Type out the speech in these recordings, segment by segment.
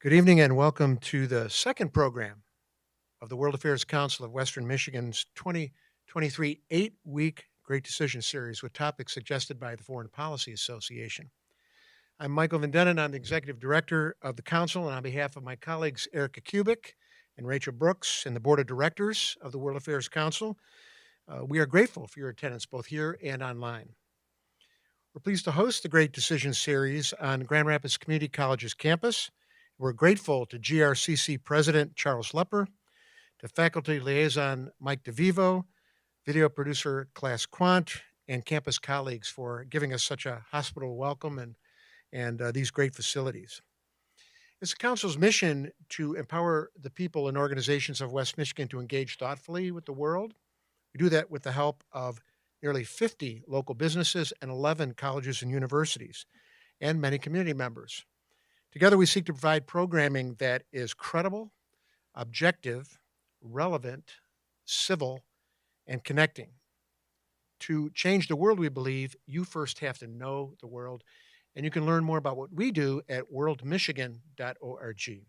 Good evening and welcome to the second program of the World Affairs Council of Western Michigan's 2023 8-week Great Decision Series with topics suggested by the Foreign Policy Association. I'm Michael Vendenin. I'm the Executive Director of the Council, and on behalf of my colleagues Erica Kubik and Rachel Brooks and the Board of Directors of the World Affairs Council, we are grateful for your attendance both here and online. We're pleased to host the Great Decision Series on Grand Rapids Community College's campus. We're grateful to GRCC President Charles Lepper, to Faculty Liaison Mike DeVivo, video producer Class Quant, and campus colleagues for giving us such a hospitable welcome and these great facilities. It's the Council's mission to empower the people and organizations of West Michigan to engage thoughtfully with the world. We do that with the help of nearly 50 local businesses and 11 colleges and universities, and many community members. Together, we seek to provide programming that is credible, objective, relevant, civil, and connecting. To change the world, we believe, you first have to know the world, and you can learn more about what we do at worldmichigan.org.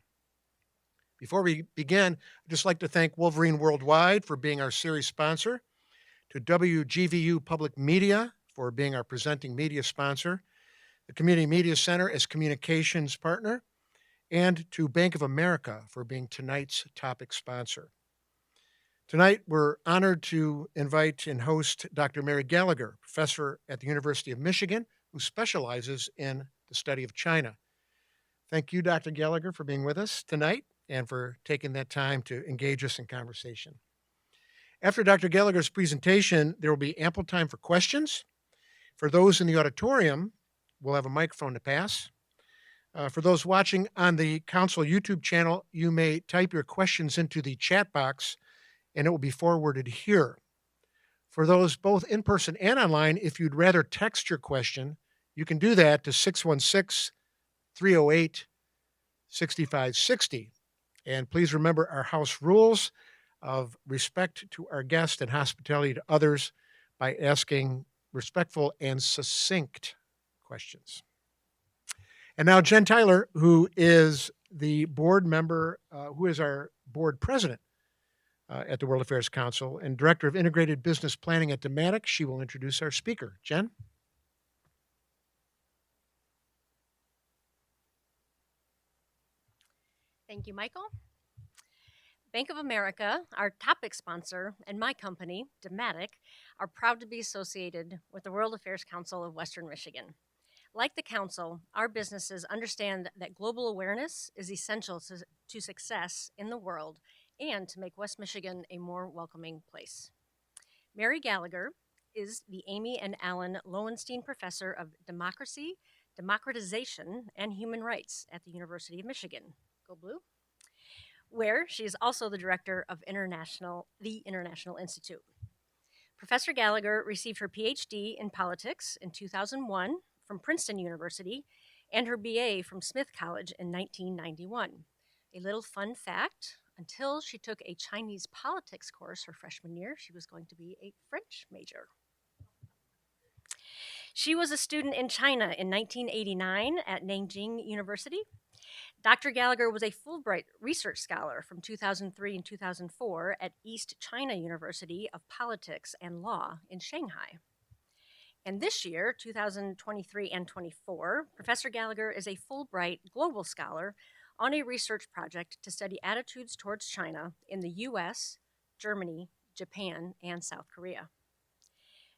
Before we begin, I'd just like to thank Wolverine Worldwide for being our series sponsor, to WGVU Public Media for being our presenting media sponsor, the Community Media Center as communications partner, and to Bank of America for being tonight's topic sponsor. Tonight, we're honored to invite and host Dr. Mary Gallagher, professor at the University of Michigan, who specializes in the study of China. Thank you, Dr. Gallagher, for being with us tonight and for taking that time to engage us in conversation. After Dr. Gallagher's presentation, there will be ample time for questions. For those in the auditorium, we'll have a microphone to pass. For those watching on the Council YouTube channel, you may type your questions into the chat box and it will be forwarded here. For those both in person and online, if you'd rather text your question, you can do that to 616-308-6560. And please remember our house rules of respect to our guests and hospitality to others by asking respectful and succinct questions. And now Jen Tyler, who is the board member, who is our board president at the World Affairs Council and director of integrated business planning at Dematic. She will introduce our speaker. Jen? Thank you, Michael. Bank of America, our topic sponsor, and my company, Dematic, are proud to be associated with the World Affairs Council of Western Michigan. Like the Council, our businesses understand that global awareness is essential to success in the world and to make West Michigan a more welcoming place. Mary Gallagher is the Amy and Alan Lowenstein Professor of Democracy, Democratization, and Human Rights at the University of Michigan. Go Blue! Where she is also the director of the International Institute. Professor Gallagher received her PhD in politics in 2001 from Princeton University and her BA from Smith College in 1991. A little fun fact, until she took a Chinese politics course her freshman year, she was going to be a French major. She was a student in China in 1989 at Nanjing University. Dr. Gallagher was a Fulbright Research Scholar from 2003 and 2004 at East China University of Politics and Law in Shanghai. And this year, 2023 and 24, Professor Gallagher is a Fulbright Global Scholar on a research project to study attitudes towards China in the US, Germany, Japan, and South Korea.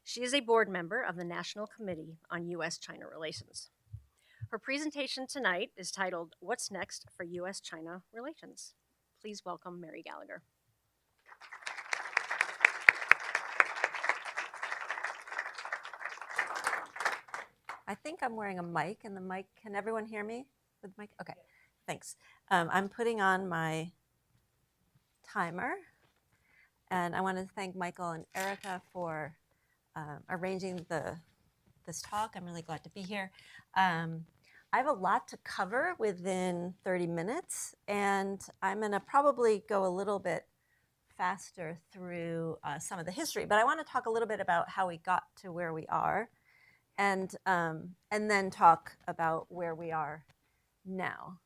She is a board member of the National Committee on US-China Relations. Her presentation tonight is titled, What's Next for US-China Relations? Please welcome Mary Gallagher. I think I'm wearing a mic, and the mic, can everyone hear me with the mic? Okay, thanks. I'm putting on my timer, and I want to thank Michael and Erica for arranging this talk. I'm really glad to be here. I have a lot to cover within 30 minutes, and I'm going to probably go a little bit faster through some of the history, but I want to talk a little bit about how we got to where we are, and then talk about where we are now.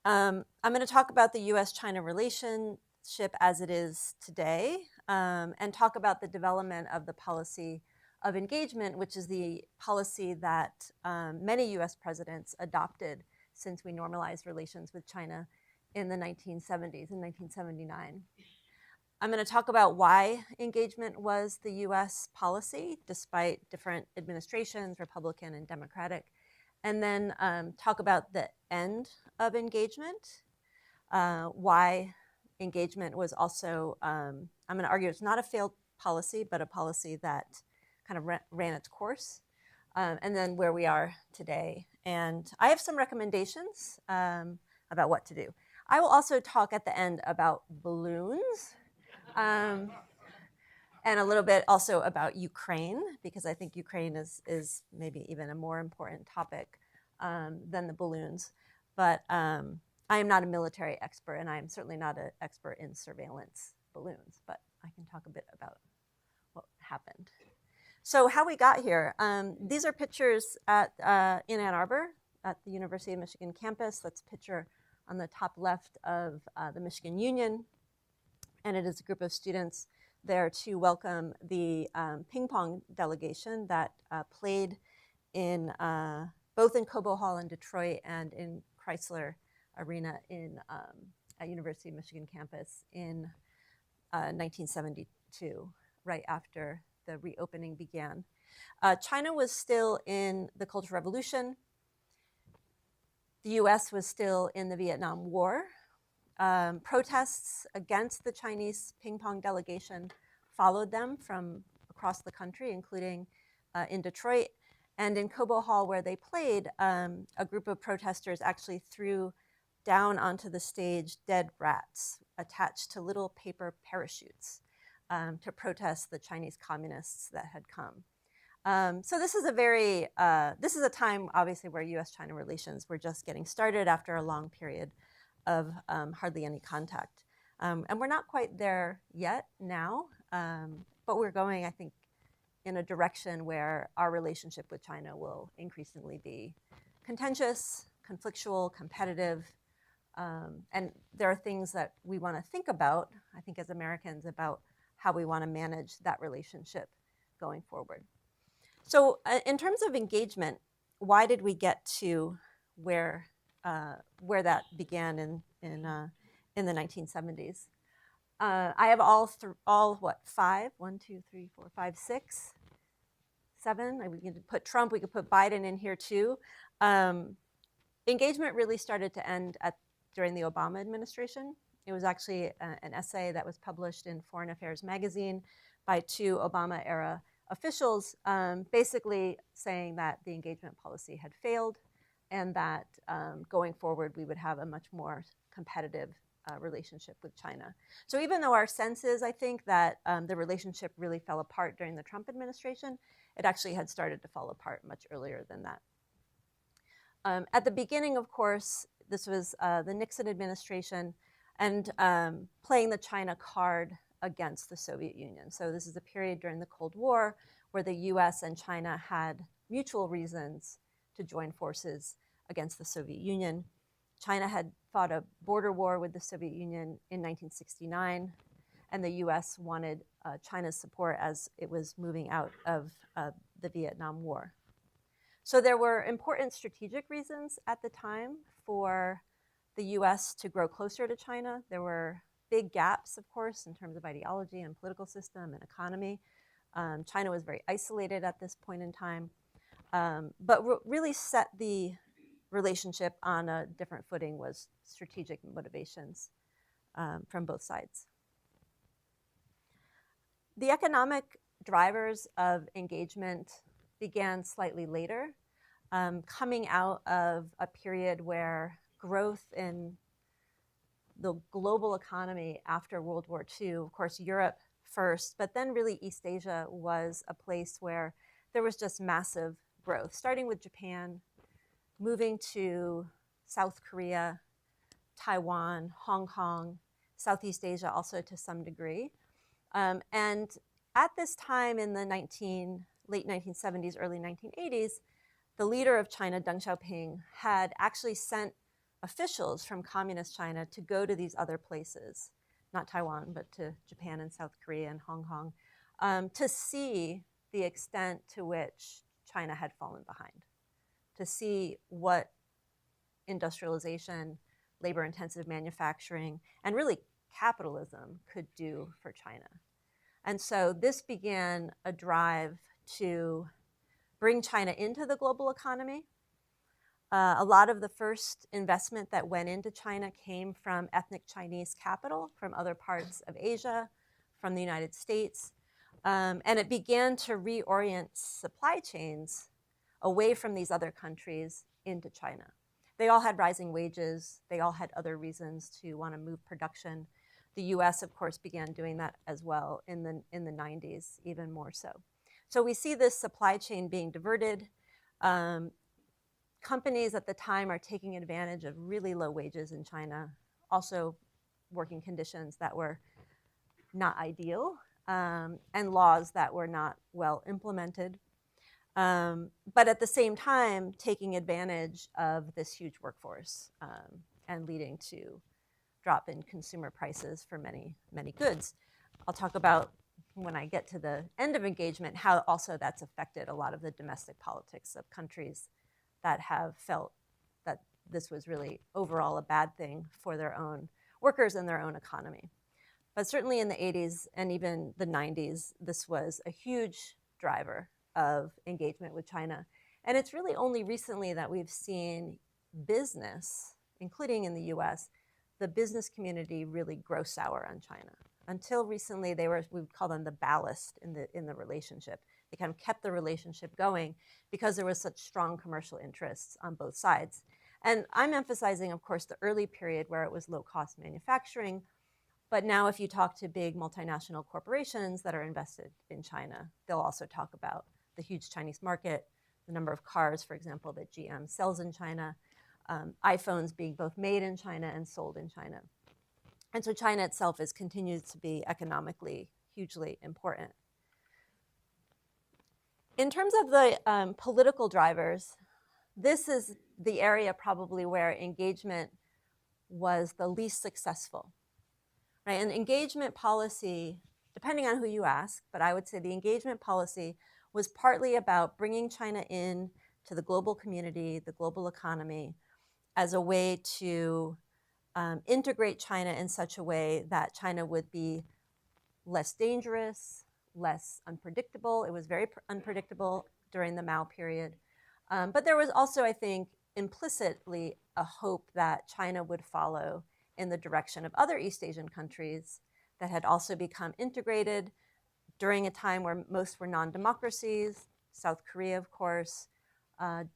I'm going to talk about the US-China relationship as it is today, and talk about the development of the policy of engagement, which is the policy that many US presidents adopted since we normalized relations with China in the 1970s, in 1979. I'm going to talk about why engagement was the US policy, despite different administrations, Republican and Democratic, and then talk about the end of engagement, why engagement was also, I'm going to argue it's not a failed policy, but a policy that kind of ran its course, and then where we are today. And I have some recommendations about what to do. I will also talk at the end about balloons, and a little bit also about Ukraine, because I think Ukraine is maybe even a more important topic than the balloons. But I am not a military expert, and I am certainly not an expert in surveillance balloons, but I can talk a bit about what happened. So how we got here, these are pictures in Ann Arbor at the University of Michigan campus. That's a picture on the top left of the Michigan Union, and it is a group of students there to welcome the ping pong delegation that played in both in Cobo Hall in Detroit and in Chrysler Arena at University of Michigan campus in 1972, right after the reopening began. China was still in the Cultural Revolution. The US was still in the Vietnam War. Protests against the Chinese ping pong delegation followed them from across the country, including in Detroit. And in Cobo Hall, where they played, a group of protesters actually threw down onto the stage dead rats attached to little paper parachutes to protest the Chinese communists that had come. So this is this is a time, obviously, where US-China relations were just getting started after a long period of hardly any contact. And we're not quite there yet now, but we're going, I think, in a direction where our relationship with China will increasingly be contentious, conflictual, competitive, and there are things that we want to think about, I think, as Americans, about how we want to manage that relationship going forward. So in terms of engagement, why did we get to where that began in the 1970s? I have five, 1, 2, 3, 4, 5, 6, 7. We could put Trump, we could put Biden in here too. Engagement really started to end during the Obama administration. It was actually an essay that was published in Foreign Affairs magazine by 2 Obama-era officials, basically saying that the engagement policy had failed and that going forward we would have a much more competitive relationship with China. So even though our sense is, I think, that the relationship really fell apart during the Trump administration, it actually had started to fall apart much earlier than that. At the beginning, of course, this was the Nixon administration and playing the China card against the Soviet Union. So this is a period during the Cold War where the US and China had mutual reasons to join forces against the Soviet Union. China had fought a border war with the Soviet Union in 1969, and the US wanted China's support as it was moving out of the Vietnam War. So there were important strategic reasons at the time for the US to grow closer to China. There were big gaps, of course, in terms of ideology and political system and economy. China was very isolated at this point in time, but really set the relationship on a different footing was strategic motivations from both sides. The economic drivers of engagement began slightly later, coming out of a period where growth in the global economy after World War II, of course, Europe first, but then really East Asia was a place where there was just massive growth, starting with Japan, moving to South Korea, Taiwan, Hong Kong, Southeast Asia also to some degree. And at this time in the late 1970s, early 1980s, the leader of China, Deng Xiaoping, had actually sent officials from communist China to go to these other places, not Taiwan, but to Japan and South Korea and Hong Kong, to see the extent to which China had fallen behind, to see what industrialization, labor-intensive manufacturing, and really capitalism could do for China. And so this began a drive to bring China into the global economy. A lot of the first investment that went into China came from ethnic Chinese capital from other parts of Asia, from the United States. And it began to reorient supply chains away from these other countries into China. They all had rising wages. They all had other reasons to want to move production. The US, of course, began doing that as well in the 90s, even more so. So we see this supply chain being diverted. Companies at the time are taking advantage of really low wages in China, also working conditions that were not ideal, and laws that were not well implemented. But at the same time, taking advantage of this huge workforce and leading to drop in consumer prices for many, many goods. I'll talk about, when I get to the end of engagement, how also that's affected a lot of the domestic politics of countries that have felt that this was really overall a bad thing for their own workers and their own economy. But certainly in the 80s and even the 90s, this was a huge driver of engagement with China. And it's really only recently that we've seen business, including in the US, the business community really grow sour on China. Until recently, they were, we would call them the ballast in the relationship. They kind of kept the relationship going because there was such strong commercial interests on both sides. And I'm emphasizing, of course, the early period where it was low-cost manufacturing. But now if you talk to big multinational corporations that are invested in China, they'll also talk about the huge Chinese market, the number of cars, for example, that GM sells in China, iPhones being both made in China and sold in China. And so China itself continues to be economically hugely important. In terms of the political drivers, this is the area probably where engagement was the least successful, right? And engagement policy, depending on who you ask, but I would say the engagement policy was partly about bringing China in to the global community, the global economy, as a way to integrate China in such a way that China would be less dangerous, less unpredictable. It was very unpredictable during the Mao period. But there was also, I think, implicitly a hope that China would follow in the direction of other East Asian countries that had also become integrated during a time where most were non-democracies. South Korea, of course,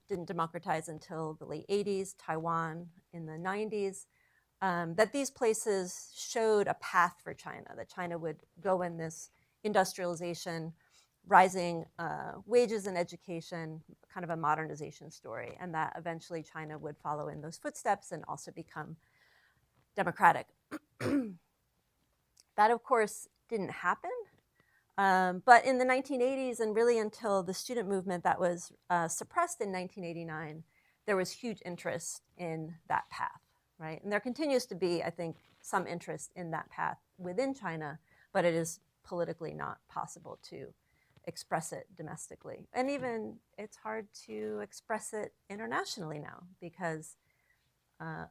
didn't democratize until the late 80s, Taiwan in the 90s, that these places showed a path for China, that China would go in this industrialization, rising wages and education, kind of a modernization story, and that eventually China would follow in those footsteps and also become democratic. That, of course, didn't happen. But in the 1980s, and really until the student movement that was suppressed in 1989, there was huge interest in that path, right? And there continues to be, I think, some interest in that path within China, but it is politically not possible to express it domestically. And even it's hard to express it internationally now because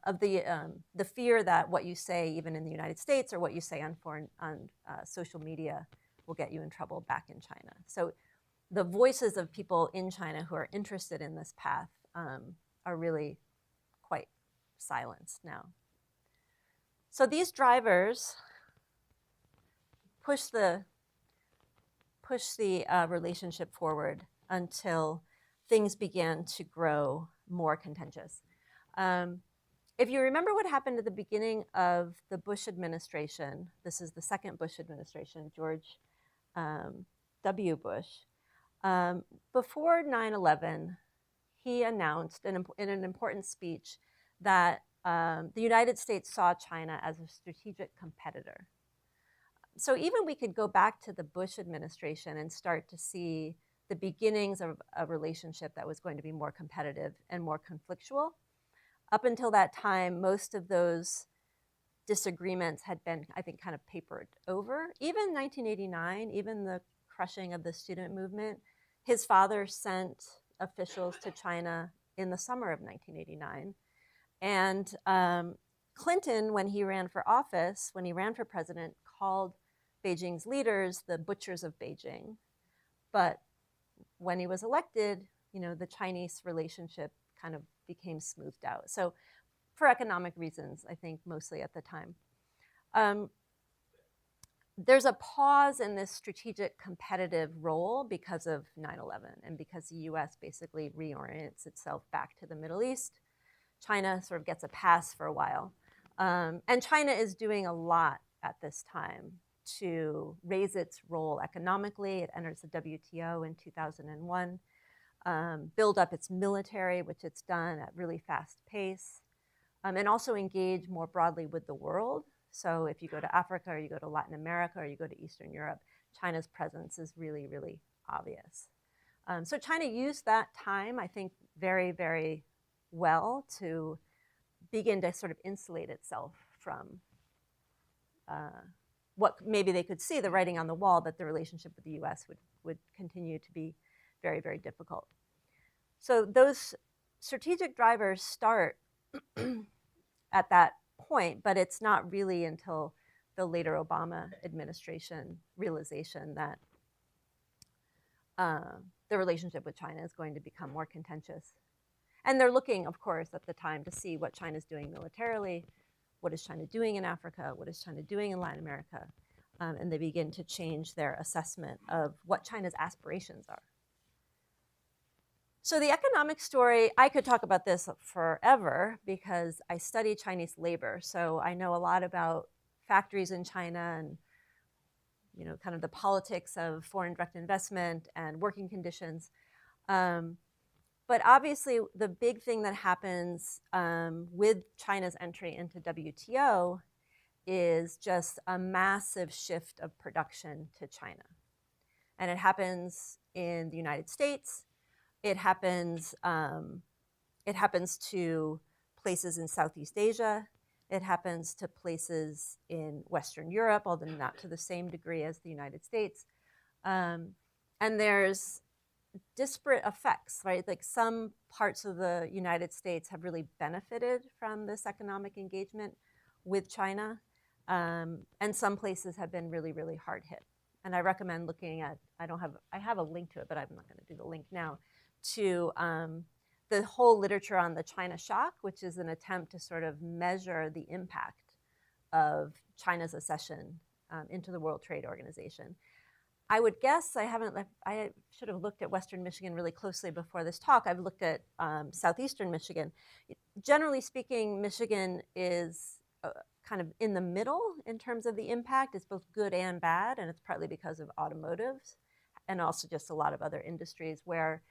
of the fear that what you say, even in the United States, or what you say on social media, will get you in trouble back in China. So the voices of people in China who are interested in this path are really quite silenced now. So these drivers push the relationship forward until things began to grow more contentious. If you remember what happened at the beginning of the Bush administration, this is the second Bush administration, George W. Bush, before 9/11, he announced in an important speech that the United States saw China as a strategic competitor. So even we could go back to the Bush administration and start to see the beginnings of a relationship that was going to be more competitive and more conflictual. Up until that time, most of those disagreements had been, I think, kind of papered over. Even 1989, even the crushing of the student movement, his father sent officials to China in the summer of 1989. And Clinton, when he ran for office, when he ran for president, called Beijing's leaders the butchers of Beijing. But when he was elected, the Chinese relationship kind of became smoothed out. So for economic reasons, I think mostly at the time. There's a pause in this strategic competitive role because of 9/11 and because the US basically reorients itself back to the Middle East. China sort of gets a pass for a while. And China is doing a lot at this time to raise its role economically. It enters the WTO in 2001, build up its military, which it's done at really fast pace, and also engage more broadly with the world. So if you go to Africa or you go to Latin America or you go to Eastern Europe, China's presence is really, really obvious. So China used that time, I think, very, very well to begin to sort of insulate itself from what maybe they could see, the writing on the wall, that the relationship with the US would continue to be very, very difficult. So those strategic drivers start at that point, but it's not really until the later Obama administration realization that the relationship with China is going to become more contentious. And they're looking, of course, at the time to see what China's doing militarily, what is China doing in Africa, what is China doing in Latin America, and they begin to change their assessment of what China's aspirations are. So the economic story, I could talk about this forever because I study Chinese labor. So I know a lot about factories in China and kind of the politics of foreign direct investment and working conditions. But obviously, the big thing that happens with China's entry into WTO is just a massive shift of production to China. And it happens in the United States. It happens to places in Southeast Asia. It happens to places in Western Europe, although not to the same degree as the United States. And there's disparate effects, right? Like some parts of the United States have really benefited from this economic engagement with China, and some places have been really, really hard hit. And I recommend looking at, I have a link to it, but I'm not going to do the link now, to the whole literature on the China shock, which is an attempt to sort of measure the impact of China's accession into the World Trade Organization. I would guess, I should have looked at Western Michigan really closely before this talk. I've looked at Southeastern Michigan. Generally speaking, Michigan is kind of in the middle in terms of the impact. It's both good and bad, and it's partly because of automotives and also just a lot of other industries where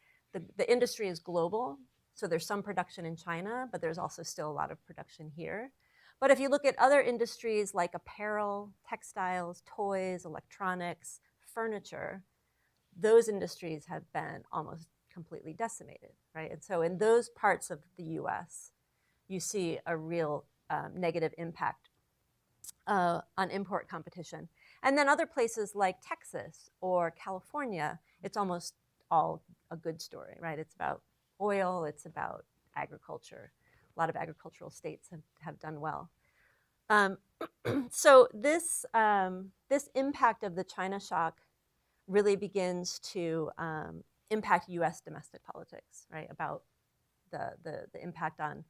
the industry is global. So there's some production in China, but there's also still a lot of production here. But if you look at other industries like apparel, textiles, toys, electronics, furniture, those industries have been almost completely decimated, right? And so in those parts of the US, you see a real negative impact on import competition. And then other places like Texas or California, it's almost all a good story, right? It's about oil, it's about agriculture. A lot of agricultural states have done well. So this impact of the China shock really begins to impact U.S. domestic politics, right? About the impact on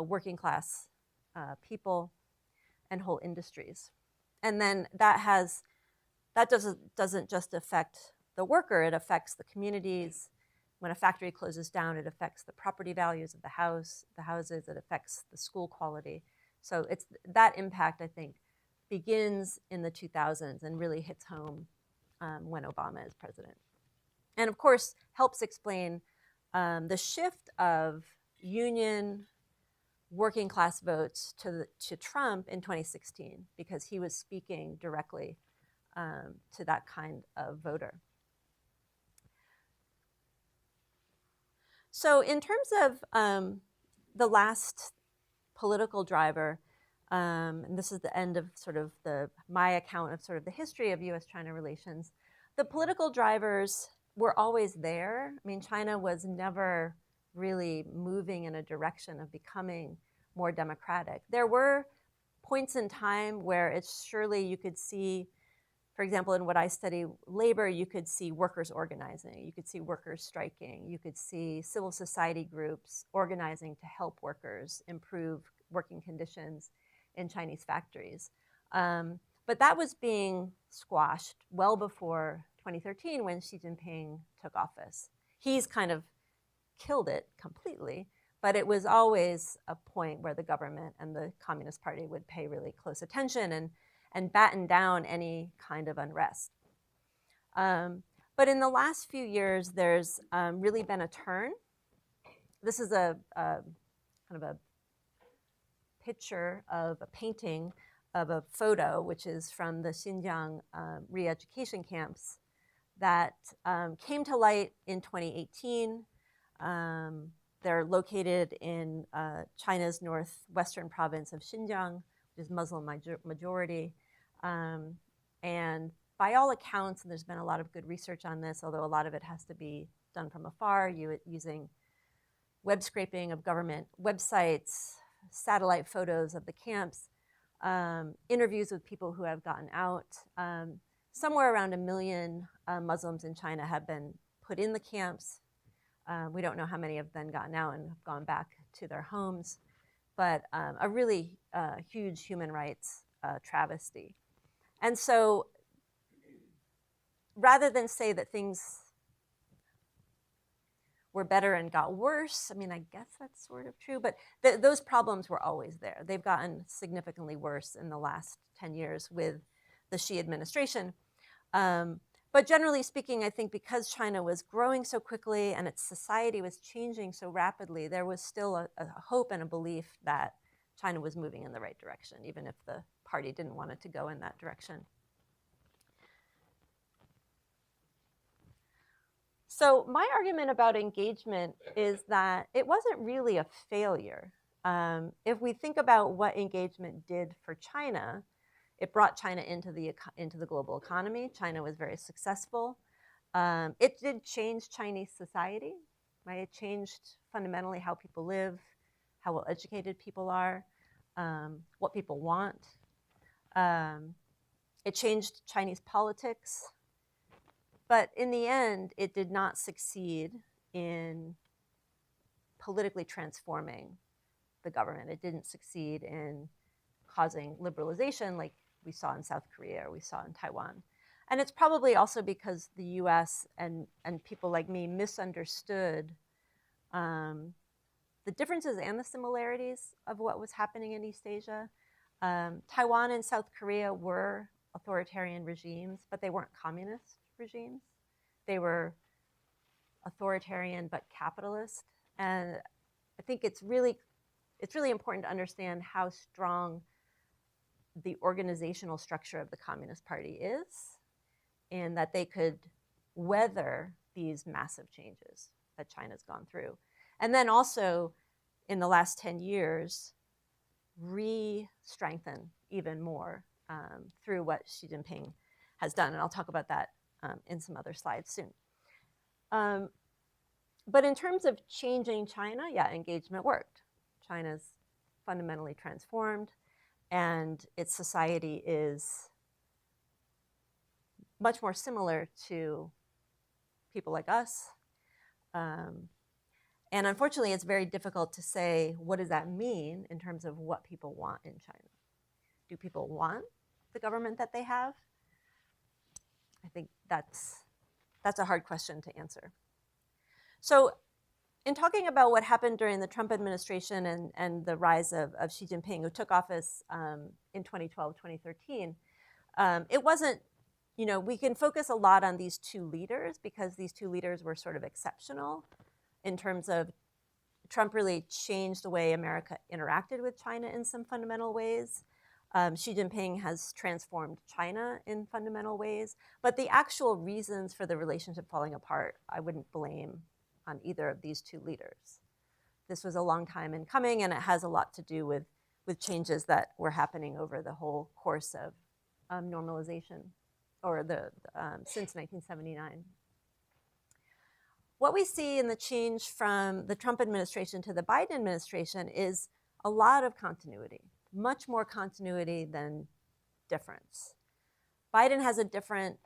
working class people and whole industries, and then that doesn't just affect the worker; it affects the communities. When a factory closes down, it affects the property values of the houses. It affects the school quality. So it's that impact, I think, begins in the 2000s and really hits home when Obama is president. And of course, helps explain the shift of union working class votes to Trump in 2016, because he was speaking directly to that kind of voter. So in terms of the last political driver, and this is the end of sort of my account of sort of the history of U.S.-China relations. The political drivers were always there. I mean, China was never really moving in a direction of becoming more democratic. There were points in time where it's surely you could see, for example, in what I study, labor, you could see workers organizing, you could see workers striking, you could see civil society groups organizing to help workers improve working conditions in Chinese factories. But that was being squashed well before 2013 when Xi Jinping took office. He's kind of killed it completely, but it was always a point where the government and the Communist Party would pay really close attention and batten down any kind of unrest. But in the last few years, there's really been a turn. This is a kind of a picture of a painting of a photo, which is from the Xinjiang re-education camps that came to light in 2018. They're located in China's northwestern province of Xinjiang, which is Muslim majority. And by all accounts, and there's been a lot of good research on this, although a lot of it has to be done from afar, using web scraping of government websites, satellite photos of the camps, interviews with people who have gotten out. Somewhere around 1 million Muslims in China have been put in the camps. We don't know how many have then gotten out and have gone back to their homes, but a really huge human rights travesty. And so rather than say that things were better and got worse, I mean, I guess that's sort of true, but those problems were always there. They've gotten significantly worse in the last 10 years with the Xi administration. But generally speaking, I think because China was growing so quickly and its society was changing so rapidly, there was still a hope and a belief that China was moving in the right direction, even if the party didn't want it to go in that direction. So my argument about engagement is that it wasn't really a failure. If we think about what engagement did for China, it brought China into the global economy. China was very successful. It did change Chinese society, right? It changed fundamentally how people live, how well educated people are, what people want. It changed Chinese politics. But in the end, it did not succeed in politically transforming the government. It didn't succeed in causing liberalization like we saw in South Korea or we saw in Taiwan. And it's probably also because the US and people like me misunderstood the differences and the similarities of what was happening in East Asia. Taiwan and South Korea were authoritarian regimes, but they weren't communist regimes. They were authoritarian but capitalist. And I think it's really important to understand how strong the organizational structure of the Communist Party is, and that they could weather these massive changes that China's gone through. And then also, in the last 10 years, re-strengthen even more through what Xi Jinping has done. And I'll talk about that in some other slides soon. But in terms of changing China, yeah, engagement worked. China's fundamentally transformed, and its society is much more similar to people like us. And unfortunately, it's very difficult to say, what does that mean in terms of what people want in China? Do people want the government that they have? I think that's a hard question to answer. So in talking about what happened during the Trump administration and the rise of Xi Jinping, who took office in 2012, 2013, it wasn't, we can focus a lot on these two leaders because these two leaders were sort of exceptional in terms of Trump really changed the way America interacted with China in some fundamental ways. Xi Jinping has transformed China in fundamental ways, but the actual reasons for the relationship falling apart, I wouldn't blame on either of these two leaders. this was a long time in coming, and it has a lot to do with changes that were happening over the whole course of normalization, or since 1979. What we see in the change from the Trump administration to the Biden administration is a lot of continuity, much more continuity than difference. Biden has a different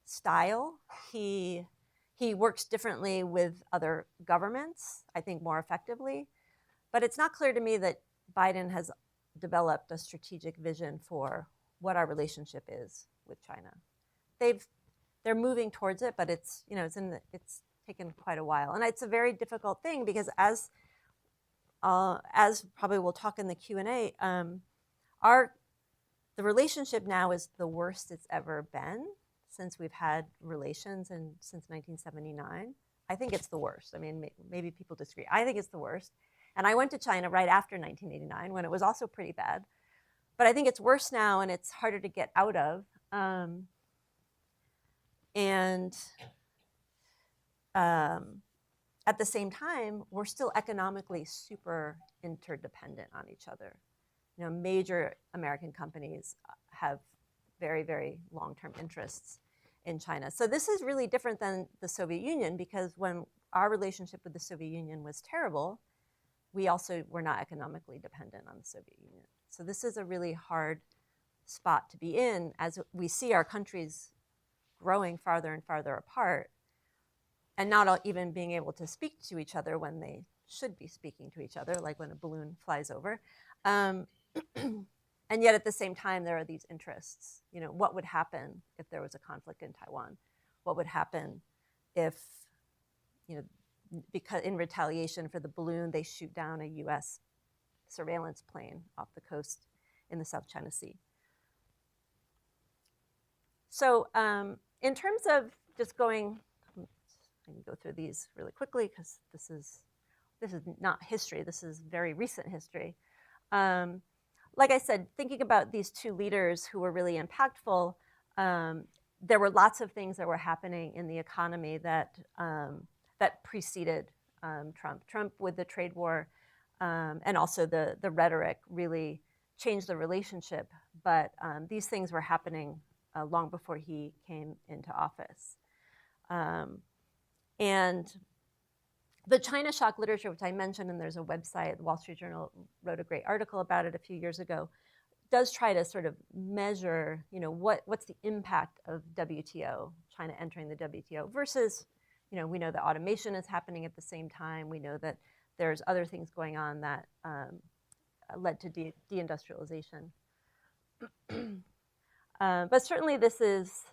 style. He works differently with other governments, I think more effectively. But it's not clear to me that Biden has developed a strategic vision for what our relationship is with China. They're moving towards it, but it's taken quite a while, and it's a very difficult thing because as probably we'll talk in the Q&A, the relationship now is the worst it's ever been since we've had relations since 1979. I think it's the worst. I mean, maybe people disagree. I think it's the worst. And I went to China right after 1989 when it was also pretty bad. But I think it's worse now and it's harder to get out of. At the same time, we're still economically super interdependent on each other. You know, major American companies have very, very long-term interests in China. So this is really different than the Soviet Union, because when our relationship with the Soviet Union was terrible, we also were not economically dependent on the Soviet Union. So this is a really hard spot to be in as we see our countries growing farther and farther apart and not even being able to speak to each other when they should be speaking to each other, like when a balloon flies over. And yet at the same time, there are these interests. You know, what would happen if there was a conflict in Taiwan? What would happen if, you know, because in retaliation for the balloon, they shoot down a US surveillance plane off the coast in the South China Sea? So in terms of just going, I can go through these really quickly because this is not history. This is very recent history. Like I said, thinking about these two leaders who were really impactful, there were lots of things that were happening in the economy that preceded Trump. Trump with the trade war and also the rhetoric really changed the relationship. But these things were happening long before he came into office. And the China shock literature, which I mentioned, and there's a website, the Wall Street Journal wrote a great article about it a few years ago, does try to sort of measure, you know, what's the impact of WTO, China entering the WTO, versus, you know, we know that automation is happening at the same time. We know that there's other things going on that led to deindustrialization. But certainly this is,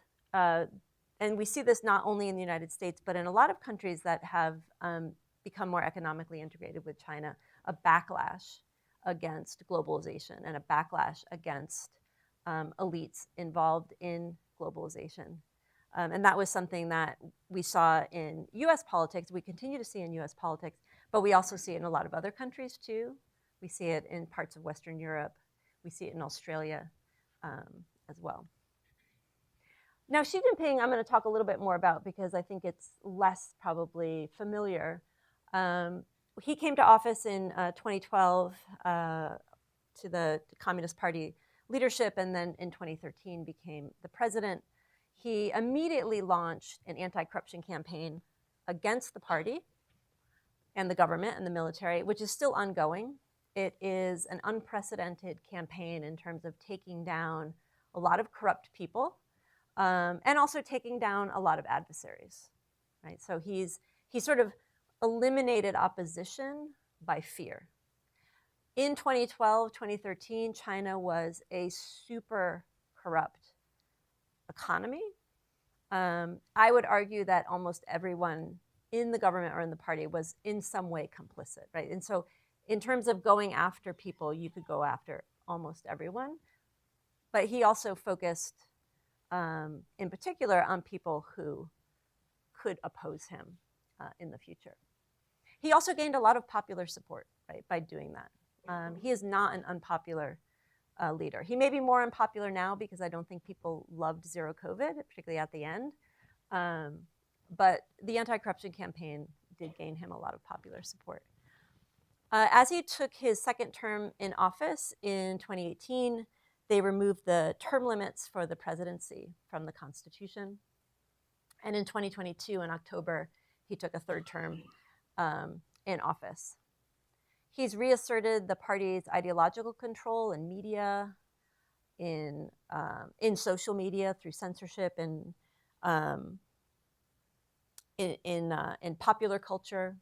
and we see this not only in the United States, but in a lot of countries that have become more economically integrated with China, a backlash against globalization and a backlash against elites involved in globalization. And that was something that we saw in US politics, we continue to see in US politics, but we also see it in a lot of other countries too. We see it in parts of Western Europe. We see it in Australia as well. Now, Xi Jinping, I'm going to talk a little bit more about because I think it's less probably familiar. He came to office in 2012 to the Communist Party leadership, and then in 2013 became the president. He immediately launched an anti-corruption campaign against the party and the government and the military, which is still ongoing. It is an unprecedented campaign in terms of taking down a lot of corrupt people, and also taking down a lot of adversaries, right? So he sort of eliminated opposition by fear. In 2012, 2013, China was a super corrupt economy. I would argue that almost everyone in the government or in the party was in some way complicit, right? And so in terms of going after people, you could go after almost everyone. But he also focused in particular on people who could oppose him in the future. He also gained a lot of popular support, right, by doing that. He is not an unpopular leader. He may be more unpopular now because I don't think people loved zero COVID, particularly at the end. But the anti-corruption campaign did gain him a lot of popular support. As he took his second term in office in 2018, they removed the term limits for the presidency from the Constitution. And in 2022, in October, he took a third term in office. He's reasserted the party's ideological control in media, in social media through censorship, and in popular culture.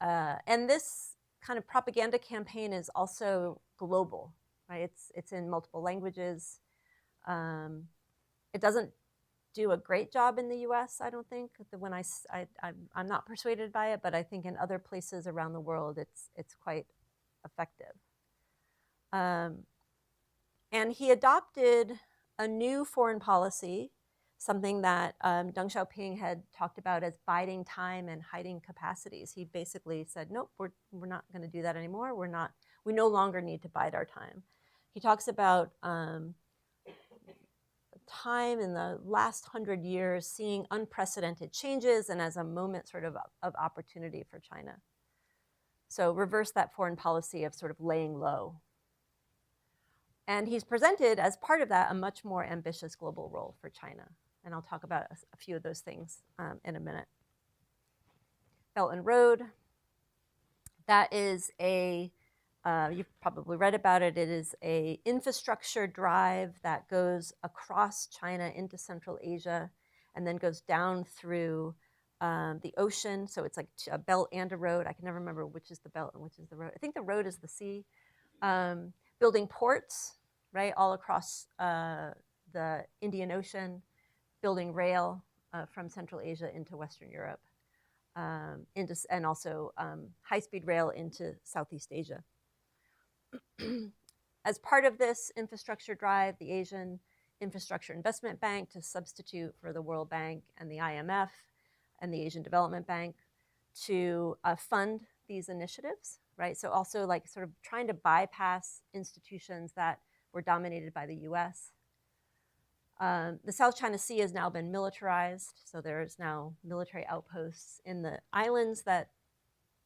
And this kind of propaganda campaign is also global, right? It's in multiple languages. It doesn't do a great job in the U.S., I don't think. When I'm not persuaded by it, but I think in other places around the world, it's quite effective. And he adopted a new foreign policy, something that Deng Xiaoping had talked about as biding time and hiding capacities. He basically said, nope, we're not going to do that anymore. We no longer need to bide our time. He talks about time in the last 100 years seeing unprecedented changes and as a moment sort of opportunity for China. So reverse that foreign policy of sort of laying low. And he's presented as part of that a much more ambitious global role for China. And I'll talk about a few of those things in a minute. Belt and Road, that is you've probably read about it. It is a infrastructure drive that goes across China into Central Asia and then goes down through the ocean. So it's like a belt and a road. I can never remember which is the belt and which is the road. I think the road is the sea. Building ports, right, all across the Indian Ocean, building rail from Central Asia into Western Europe, and also high-speed rail into Southeast Asia. As part of this infrastructure drive, the Asian Infrastructure Investment Bank, to substitute for the World Bank and the IMF and the Asian Development Bank, to fund these initiatives, right? So also like sort of trying to bypass institutions that were dominated by the US. The South China Sea has now been militarized, so there's now military outposts in the islands that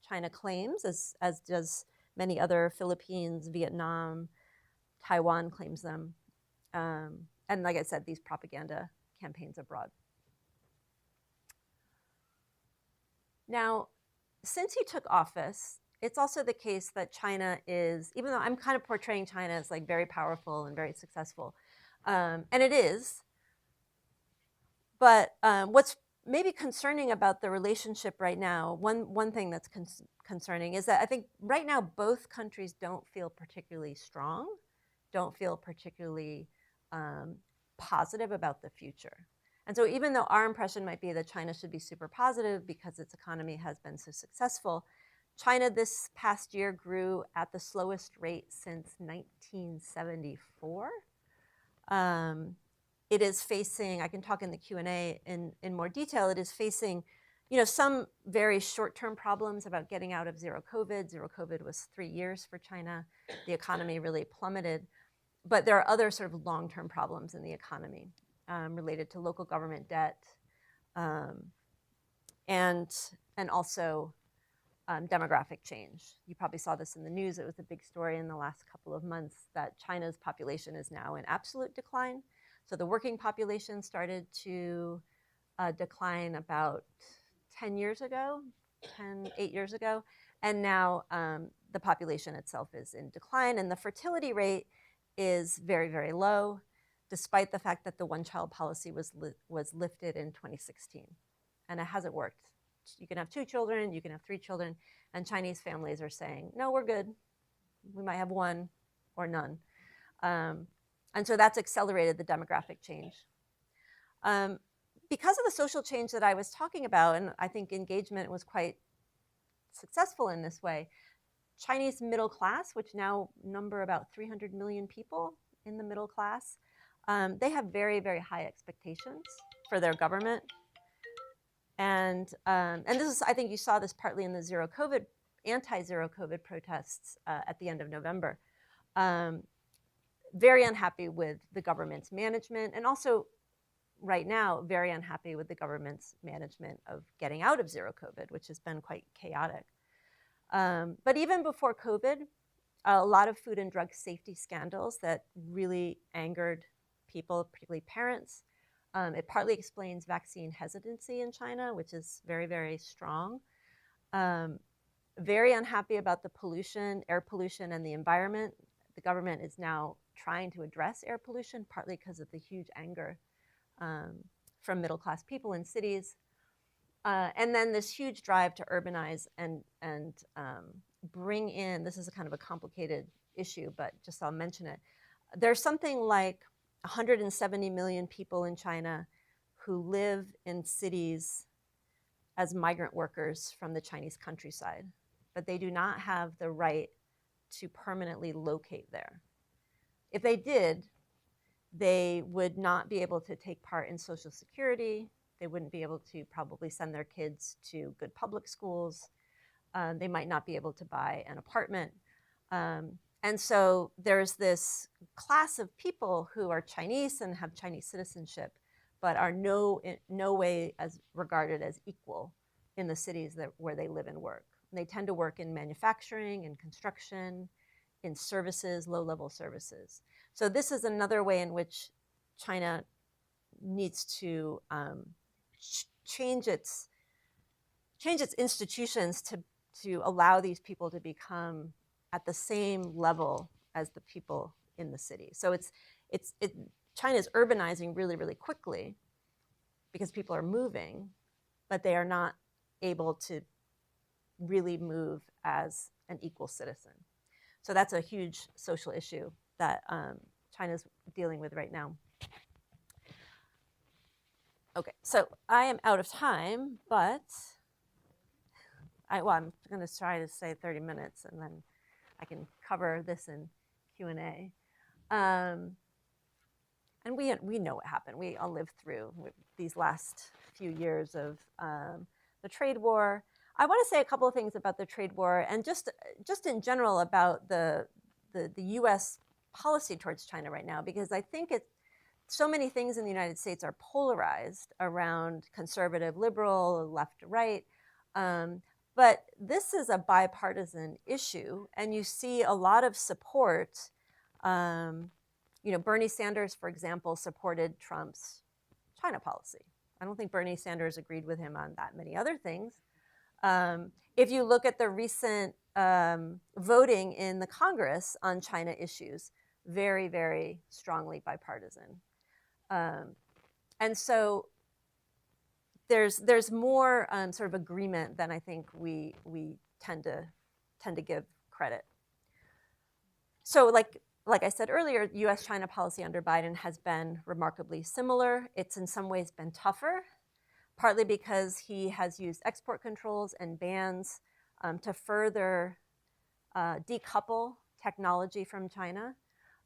China claims, as does many other Philippines, Vietnam, Taiwan claims them. And like I said, these propaganda campaigns abroad. Now, since he took office, it's also the case that China is, even though I'm kind of portraying China as like very powerful and very successful, and it is, but what's maybe concerning about the relationship right now, one thing that's concerning is that I think right now both countries don't feel particularly strong, don't feel particularly positive about the future. And so even though our impression might be that China should be super positive because its economy has been so successful, China this past year grew at the slowest rate since 1974. It is facing, I can talk in the Q&A in more detail, it is facing some very short-term problems about getting out of zero COVID. Zero COVID was 3 years for China. The economy really plummeted. But there are other sort of long-term problems in the economy related to local government debt and also demographic change. You probably saw this in the news. It was a big story in the last couple of months that China's population is now in absolute decline. So the working population started to decline about 8 years ago. And now the population itself is in decline, and the fertility rate is very, very low, despite the fact that the one-child policy was lifted in 2016. And it hasn't worked. You can have 2 children, you can have 3 children, and Chinese families are saying, no, we're good. We might have 1 or none. And so that's accelerated the demographic change. Because of the social change that I was talking about, and I think engagement was quite successful in this way, Chinese middle class, which now number about 300 million people in the middle class, they have very, very high expectations for their government. And this is, I think you saw this partly in the anti-zero COVID protests at the end of November. Very unhappy with the government's management, and also right now very unhappy with the government's management of getting out of zero COVID, which has been quite chaotic. But even before COVID, a lot of food and drug safety scandals that really angered people, particularly parents. It partly explains vaccine hesitancy in China, which is very, very strong. Very unhappy about the pollution, air pollution, and the environment. The government is now trying to address air pollution, partly because of the huge anger from middle-class people in cities. And then this huge drive to urbanize and bring in, this is a kind of a complicated issue, but just I'll mention it. There's something like 170 million people in China who live in cities as migrant workers from the Chinese countryside, but they do not have the right to permanently locate there. If they did, they would not be able to take part in Social Security. They wouldn't be able to probably send their kids to good public schools. They might not be able to buy an apartment. And so there's this class of people who are Chinese and have Chinese citizenship, but are in no way as regarded as equal in the cities where they live and work. And they tend to work in manufacturing and construction, in services, low-level services. So this is another way in which China needs to change its institutions to allow these people to become at the same level as the people in the city. So China is urbanizing really, really quickly because people are moving, but they are not able to really move as an equal citizen. So that's a huge social issue that China's dealing with right now. Okay, so I am out of time, but I'm going to try to say 30 minutes, and then I can cover this in Q&A. And we know what happened. We all lived through these last few years of the trade war. I want to say a couple of things about the trade war, and just in general about the U.S. policy towards China right now, because I think so many things in the United States are polarized around conservative, liberal, left, right. But this is a bipartisan issue, and you see a lot of support. Bernie Sanders, for example, supported Trump's China policy. I don't think Bernie Sanders agreed with him on that many other things. If you look at the recent voting in the Congress on China issues, very, very strongly bipartisan. And so there's more sort of agreement than I think we tend to give credit. So like I said earlier, U.S.-China policy under Biden has been remarkably similar. It's in some ways been tougher, partly because he has used export controls and bans to further decouple technology from China.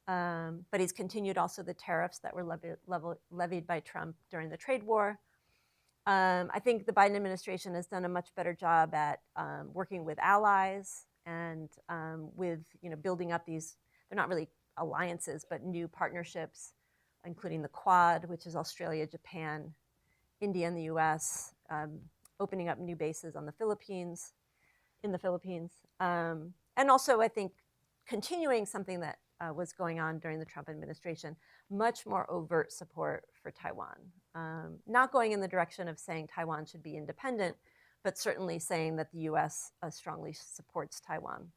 But he's continued also the tariffs that were levied by Trump during the trade war. I think the Biden administration has done a much better job at working with allies and with building up these, they're not really alliances, but new partnerships, including the Quad, which is Australia, Japan, India, and the US, opening up new bases on the Philippines, and also I think continuing something that was going on during the Trump administration, much more overt support for Taiwan. Not going in the direction of saying Taiwan should be independent, but certainly saying that the US strongly supports Taiwan.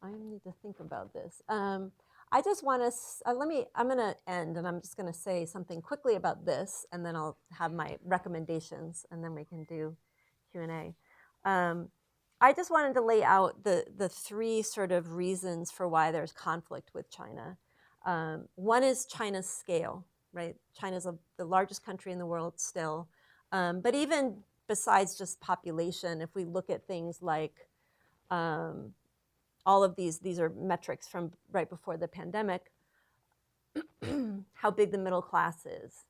I need to think about this. I just want to, I'm going to end, and I'm just going to say something quickly about this, and then I'll have my recommendations, and then we can do Q&A. I just wanted to lay out the three sort of reasons for why there's conflict with China. One is China's scale, right? China's the largest country in the world still. But even besides just population, if we look at things like all of these are metrics from right before the pandemic, how big the middle class is,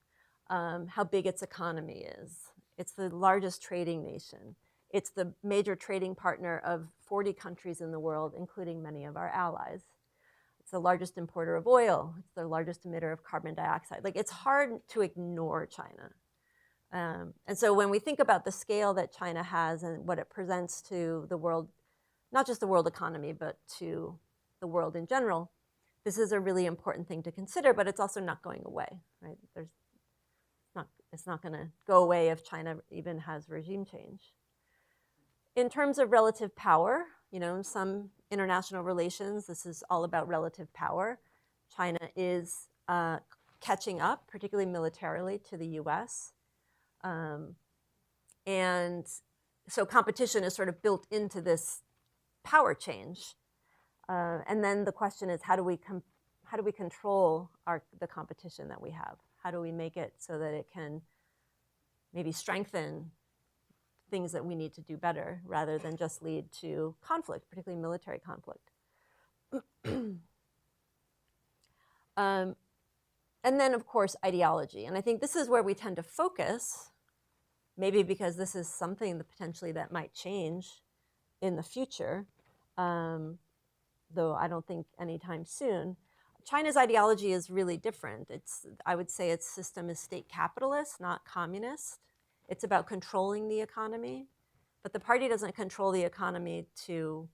how big its economy is. It's the largest trading nation. It's the major trading partner of 40 countries in the world, including many of our allies. It's the largest importer of oil. It's the largest emitter of carbon dioxide. Like, it's hard to ignore China. And so when we think about the scale that China has and what it presents to the world, not just the world economy, but to the world in general, this is a really important thing to consider, but it's also not going away, right? It's not going to go away if China even has regime change. In terms of relative power, in some international relations, this is all about relative power. China is catching up, particularly militarily, to the US. And so competition is sort of built into this power change. And then the question is, how do we control the competition that we have? How do we make it so that it can maybe strengthen things that we need to do better rather than just lead to conflict, particularly military conflict? And then, of course, ideology. And I think this is where we tend to focus, maybe because this is something that potentially that might change in the future, though I don't think anytime soon. China's ideology is really different. I would say its system is state capitalist, not communist. It's about controlling the economy, but the party doesn't control the economy to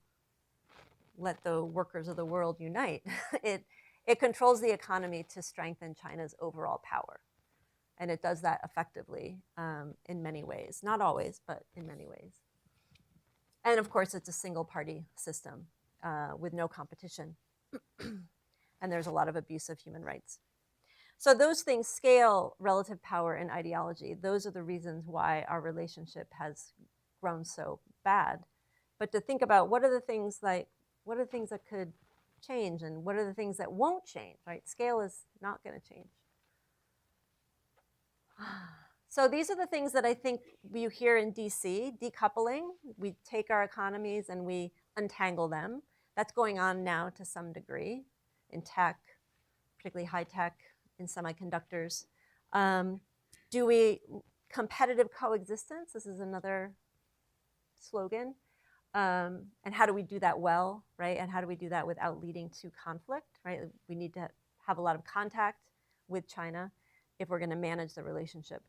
let the workers of the world unite. It controls the economy to strengthen China's overall power. And it does that effectively in many ways. Not always, but in many ways. And of course, it's a single party system with no competition. And there's a lot of abuse of human rights. So those things scale relative power and ideology. Those are the reasons why our relationship has grown so bad. But to think about what are the things that could change and what are the things that won't change, right? Scale is not going to change. So these are the things that I think you hear in DC, decoupling. We take our economies and we untangle them. That's going on now to some degree in tech, particularly high tech, in semiconductors. Competitive coexistence, this is another slogan. And how do we do that well, right? And how do we do that without leading to conflict, right? We need to have a lot of contact with China if we're going to manage the relationship.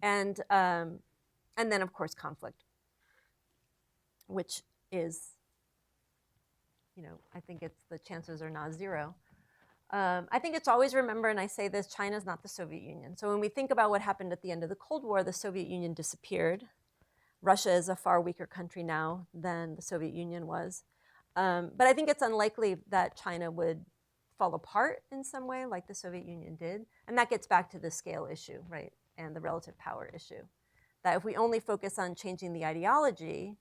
And then, of course, conflict, which is, I think the chances are not zero. I think it's always remember, and I say this, China's not the Soviet Union. So when we think about what happened at the end of the Cold War, the Soviet Union disappeared. Russia is a far weaker country now than the Soviet Union was. But I think it's unlikely that China would fall apart in some way like the Soviet Union did. And that gets back to the scale issue, right? And the relative power issue. That if we only focus on changing the ideology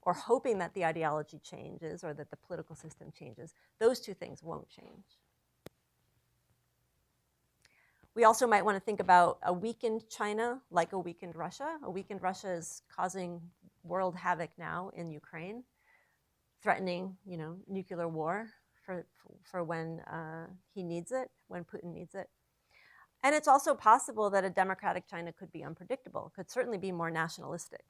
or hoping that the ideology changes or that the political system changes, those two things won't change. We also might want to think about a weakened China like a weakened Russia. A weakened Russia is causing world havoc now in Ukraine, threatening, nuclear war for when he needs it, when Putin needs it. And it's also possible that a democratic China could be unpredictable, could certainly be more nationalistic.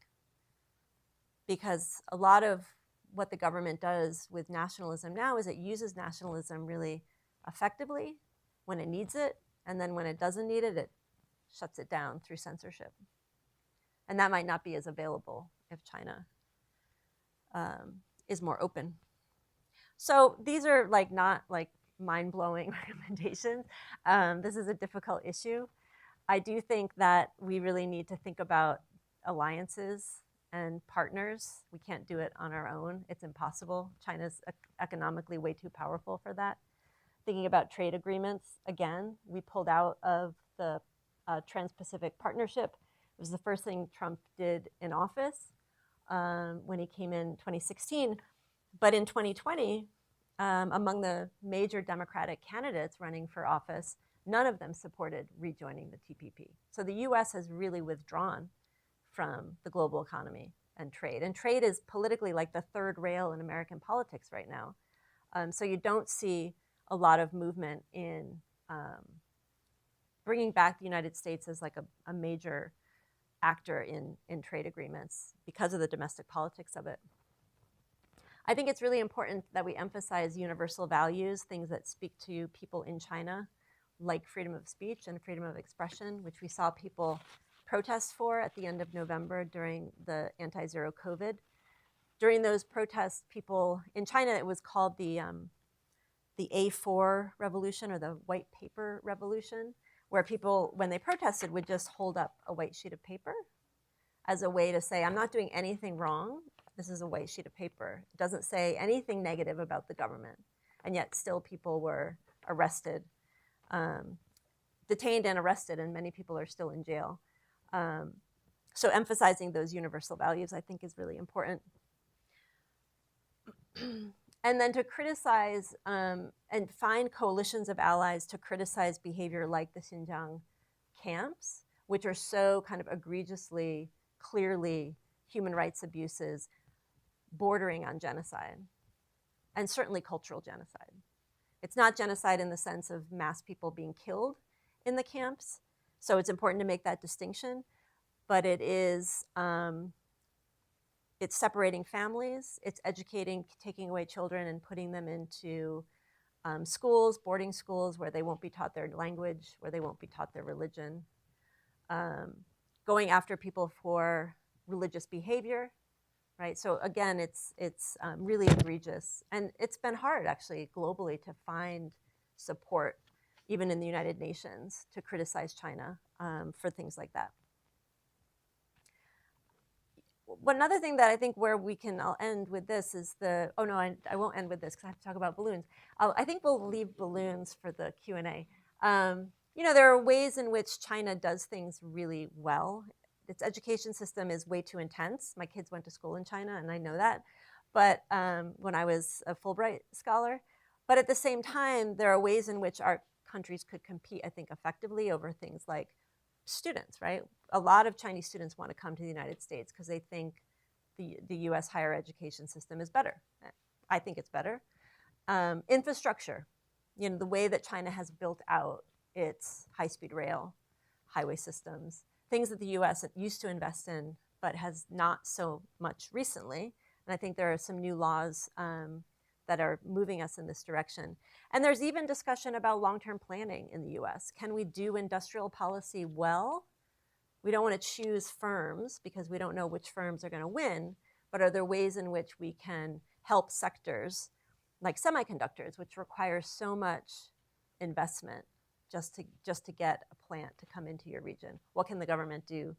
Because a lot of what the government does with nationalism now is it uses nationalism really effectively when it needs it, and then when it doesn't need it, it shuts it down through censorship. And that might not be as available if China is more open. So these are not mind-blowing recommendations. This is a difficult issue. I do think that we really need to think about alliances and partners. We can't do it on our own. It's impossible. China's economically way too powerful for that. Thinking about trade agreements, again, we pulled out of the Trans-Pacific Partnership. It was the first thing Trump did in office when he came in 2016. But in 2020, among the major Democratic candidates running for office, none of them supported rejoining the TPP. So the US has really withdrawn from the global economy and trade. And trade is politically like the third rail in American politics right now. So you don't see a lot of movement in bringing back the United States as a major actor in trade agreements because of the domestic politics of it. I think it's really important that we emphasize universal values, things that speak to people in China, like freedom of speech and freedom of expression, which we saw people protests for at the end of November during the anti-zero COVID. During those protests, people in China, it was called the A4 revolution, or the white paper revolution, where people, when they protested, would just hold up a white sheet of paper as a way to say, I'm not doing anything wrong. This is a white sheet of paper. It doesn't say anything negative about the government. And yet still people were arrested, detained and arrested, and many people are still in jail. So emphasizing those universal values, I think, is really important. And then to criticize and find coalitions of allies to criticize behavior like the Xinjiang camps, which are so kind of egregiously, clearly human rights abuses bordering on genocide, and certainly cultural genocide. It's not genocide in the sense of mass people being killed in the camps, so it's important to make that distinction, but it is, it's separating families, it's educating, taking away children and putting them into schools, boarding schools, where they won't be taught their language, where they won't be taught their religion, going after people for religious behavior, right? So again, it's really egregious. And it's been hard, actually, globally to find support, even in the United Nations, to criticize China for things like that. One other thing that I think where we can, I'll end with this, is the, oh no, I won't end with this because I have to talk about balloons. I think we'll leave balloons for the Q&A. You know, there are ways in which China does things really well. Its education system is way too intense. My kids went to school in China, and I know that. But when I was a Fulbright scholar, but at the same time, there are ways in which our countries could compete, I think, effectively over things like students, right? A lot of Chinese students want to come to the United States because they think the US higher education system is better. I think it's better. Infrastructure, you know, the way that China has built out its high-speed rail, highway systems, things that the US used to invest in, but has not so much recently. And I think there are some new laws that are moving us in this direction. And there's even discussion about long-term planning in the US. Can we do industrial policy well? We don't want to choose firms because we don't know which firms are going to win, but are there ways in which we can help sectors like semiconductors, which require so much investment just to get a plant to come into your region? What can the government do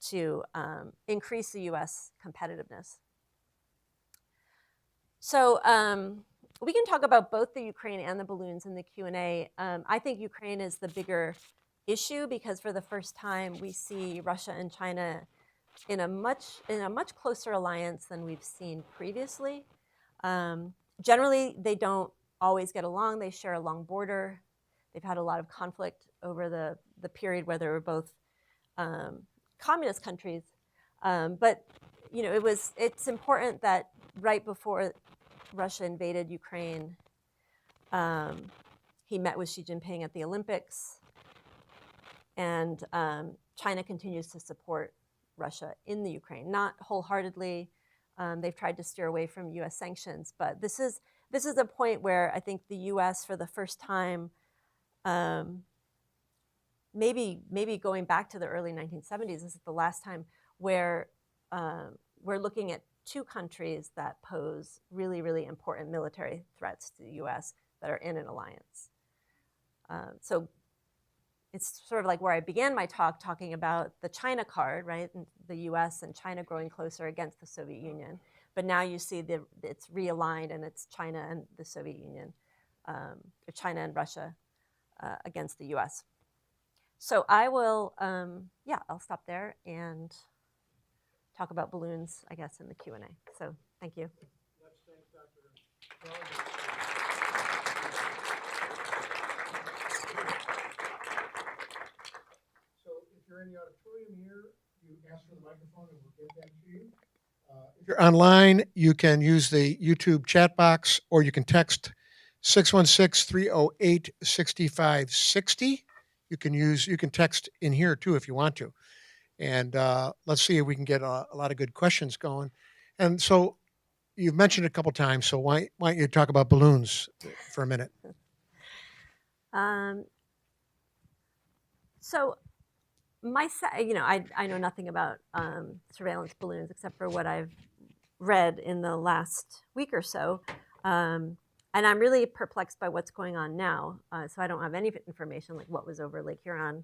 to increase the US competitiveness? So we can talk about both the Ukraine and the balloons in the Q&A. I think Ukraine is the bigger issue because for the first time we see Russia and China in a much closer alliance than we've seen previously. Generally, they don't always get along. They share a long border. They've had a lot of conflict over the period where they were both communist countries. But you know, it's important that right before Russia invaded Ukraine, he met with Xi Jinping at the Olympics, and China continues to support Russia in the Ukraine, not wholeheartedly. They've tried to steer away from U.S. sanctions, but this is a point where I think the U.S. for the first time, maybe going back to the early 1970s, this is the last time where we're looking at two countries that pose really, really important military threats to the U.S. that are in an alliance. So it's sort of like where I began my talk, talking about the China card, right? And the U.S. and China growing closer against the Soviet Union. But now you see it's realigned, and it's China and the Soviet Union, or China and Russia against the U.S. So I will, I'll stop there and talk about balloons, I guess, in the Q&A. So thank you. Let's thank Dr. Gallagher. So if you're in the auditorium here, you ask for the microphone and we'll get that to you. If you're online, you can use the YouTube chat box, or you can text 616-308-6560. You can text in here too if you want to. And let's see if we can get a lot of good questions going. And so you've mentioned it a couple times, so why don't you talk about balloons for a minute? So I know nothing about surveillance balloons except for what I've read in the last week or so. And I'm really perplexed by what's going on now. So I don't have any information like what was over Lake Huron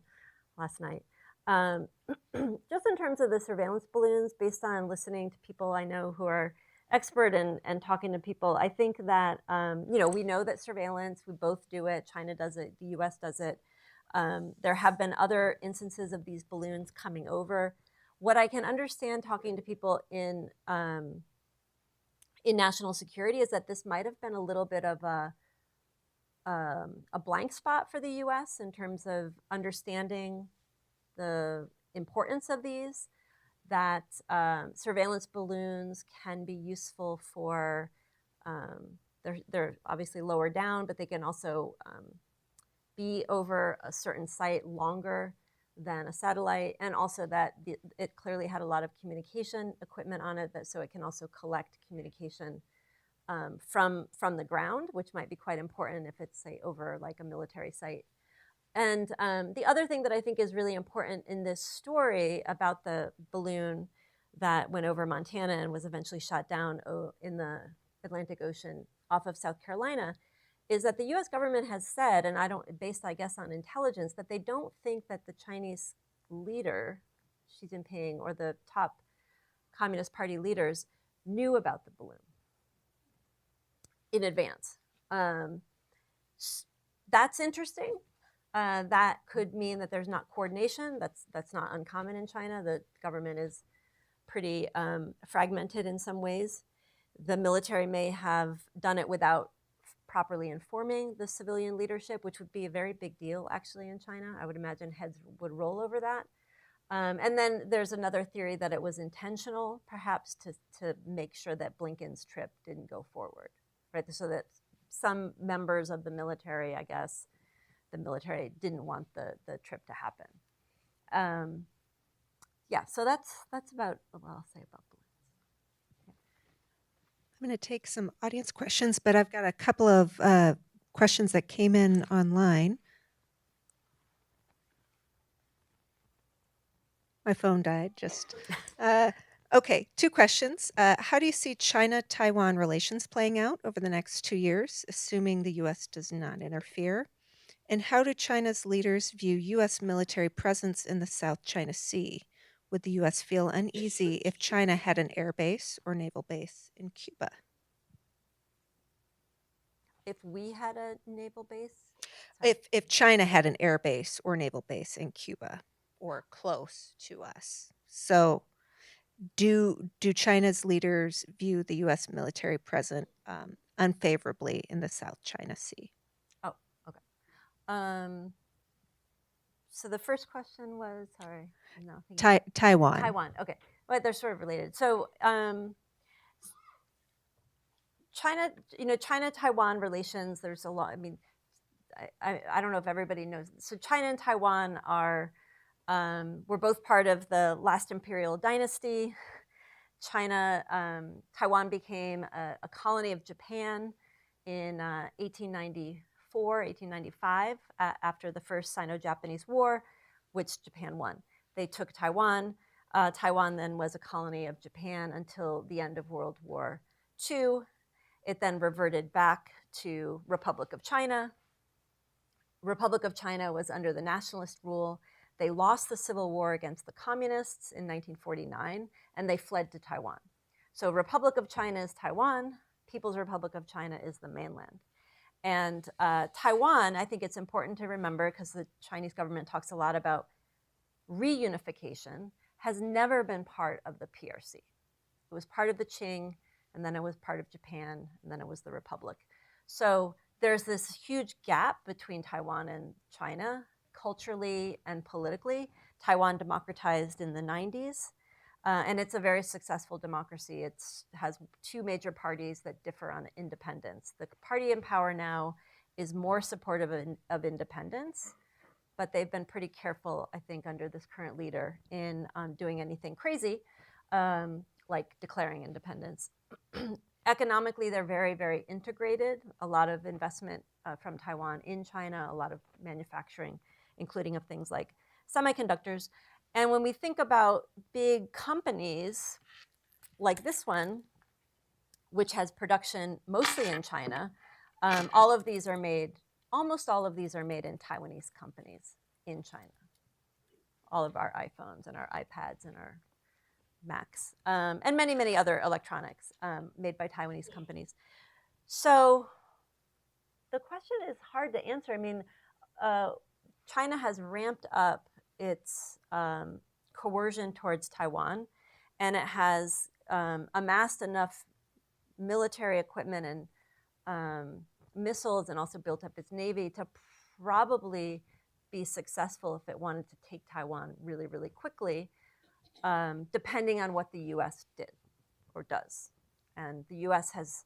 last night. Just in terms of the surveillance balloons, based on listening to people I know who are expert and talking to people, I think that, we know that surveillance, we both do it. China does it, the US does it. There have been other instances of these balloons coming over. What I can understand talking to people in national security is that this might have been a little bit of a blank spot for the US in terms of understanding the importance of these, that surveillance balloons can be useful for, they're obviously lower down, but they can also be over a certain site longer than a satellite, and also that it clearly had a lot of communication equipment on it, so it can also collect communication from the ground, which might be quite important if it's, say, over like a military site. And the other thing that I think is really important in this story about the balloon that went over Montana and was eventually shot down in the Atlantic Ocean off of South Carolina is that the US government has said, and based, I guess, on intelligence, that they don't think that the Chinese leader, Xi Jinping, or the top Communist Party leaders knew about the balloon in advance. That's interesting. That could mean that there's not coordination. That's not uncommon in China. The government is pretty fragmented in some ways. The military may have done it without properly informing the civilian leadership, which would be a very big deal actually in China. I would imagine heads would roll over that. And then there's another theory that it was intentional, perhaps to make sure that Blinken's trip didn't go forward, right? So that some members of the military, I guess, the military didn't want the trip to happen. Yeah, so that's about what I'll say about balloons. I'm going to take some audience questions, but I've got a couple of questions that came in online. My phone died just. Okay, two questions. How do you see China-Taiwan relations playing out over the next 2 years, assuming the U.S. does not interfere? And how do China's leaders view U.S. military presence in the South China Sea? Would the U.S. feel uneasy if China had an air base or naval base in Cuba? If we had a naval base? If China had an air base or naval base in Cuba or close to us. So do China's leaders view the U.S. military presence unfavorably in the South China Sea? Oh, okay. So the first question was, sorry, I'm not thinking. Taiwan. Taiwan, okay. But they're sort of related. So China-Taiwan relations, there's a lot. I mean, I don't know if everybody knows. So China and Taiwan were both part of the last imperial dynasty. Taiwan became a colony of Japan in 1894, 1895, after the first Sino-Japanese War, which Japan won. They took Taiwan. Taiwan then was a colony of Japan until the end of World War II. It then reverted back to Republic of China. Republic of China was under the nationalist rule. They lost the civil war against the communists in 1949, and they fled to Taiwan. So Republic of China is Taiwan. People's Republic of China is the mainland. And Taiwan, I think it's important to remember, because the Chinese government talks a lot about reunification, has never been part of the PRC. It was part of the Qing, and then it was part of Japan, and then it was the Republic. So there's this huge gap between Taiwan and China, culturally and politically. Taiwan democratized in the 90s, and it's a very successful democracy. It has two major parties that differ on independence. The party in power now is more supportive of independence, but they've been pretty careful, I think, under this current leader in doing anything crazy, like declaring independence. Economically, they're very, very integrated. A lot of investment from Taiwan in China, a lot of manufacturing, including of things like semiconductors. And when we think about big companies like this one, which has production mostly in China, all of these are made, almost all of these are made in Taiwanese companies in China. All of our iPhones and our iPads and our Macs, and many, many other electronics made by Taiwanese companies. So the question is hard to answer. I mean, China has ramped up its coercion towards Taiwan, and it has amassed enough military equipment and missiles, and also built up its navy to probably be successful if it wanted to take Taiwan really, really quickly, depending on what the U.S. did or does. And the U.S. has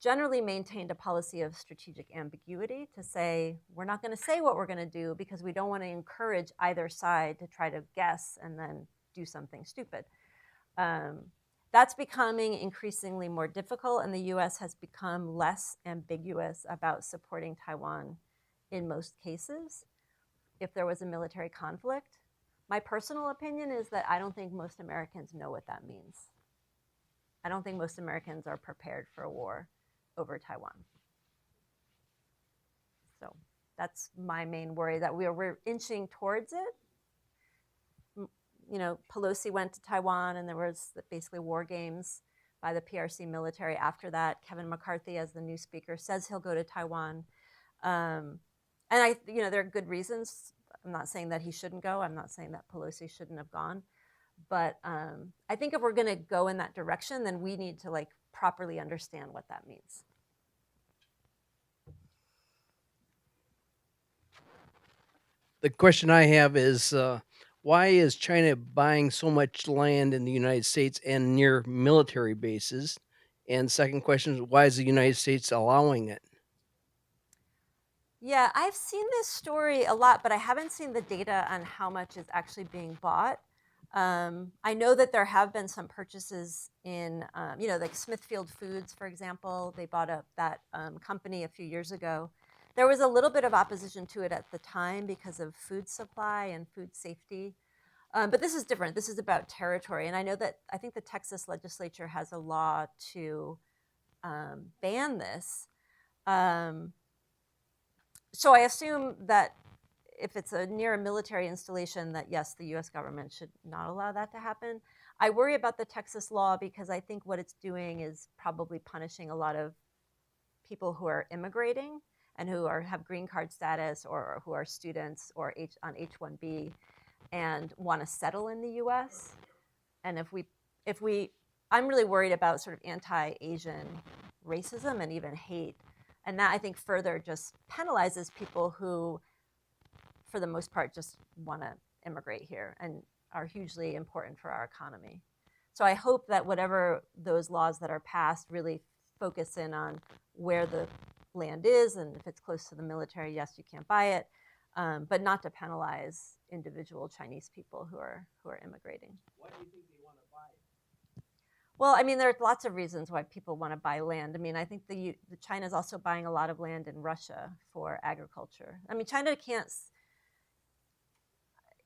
generally maintained a policy of strategic ambiguity to say, we're not going to say what we're going to do because we don't want to encourage either side to try to guess and then do something stupid. That's becoming increasingly more difficult, and the U.S. has become less ambiguous about supporting Taiwan in most cases if there was a military conflict. My personal opinion is that I don't think most Americans know what that means. I don't think most Americans are prepared for a war over Taiwan. So that's my main worry, that we're inching towards it. You know, Pelosi went to Taiwan, and there was basically war games by the PRC military after that. Kevin McCarthy, as the new speaker, says he'll go to Taiwan. And there are good reasons. I'm not saying that he shouldn't go. I'm not saying that Pelosi shouldn't have gone. But I think if we're going to go in that direction, then we need to properly understand what that means. The question I have is, why is China buying so much land in the United States and near military bases? And second question is, why is the United States allowing it? Yeah, I've seen this story a lot, but I haven't seen the data on how much is actually being bought. I know that there have been some purchases in, like Smithfield Foods, for example. They bought up that company a few years ago. There was a little bit of opposition to it at the time because of food supply and food safety. But this is different. This is about territory. And I think the Texas legislature has a law to ban this. So I assume that if it's near a military installation, that yes, the US government should not allow that to happen. I worry about the Texas law because I think what it's doing is probably punishing a lot of people who are immigrating and who have green card status or who are students or on H-1B and want to settle in the US. And I'm really worried about sort of anti-Asian racism and even hate. And that, I think, further just penalizes people who, for the most part, just want to immigrate here and are hugely important for our economy. So I hope that whatever those laws that are passed really focus in on where the land is, and if it's close to the military, yes, you can't buy it, but not to penalize individual Chinese people who are immigrating. Why do you think they want to buy it? Well, I mean, there are lots of reasons why people want to buy land. I mean, I think China's also buying a lot of land in Russia for agriculture. I mean, China can't.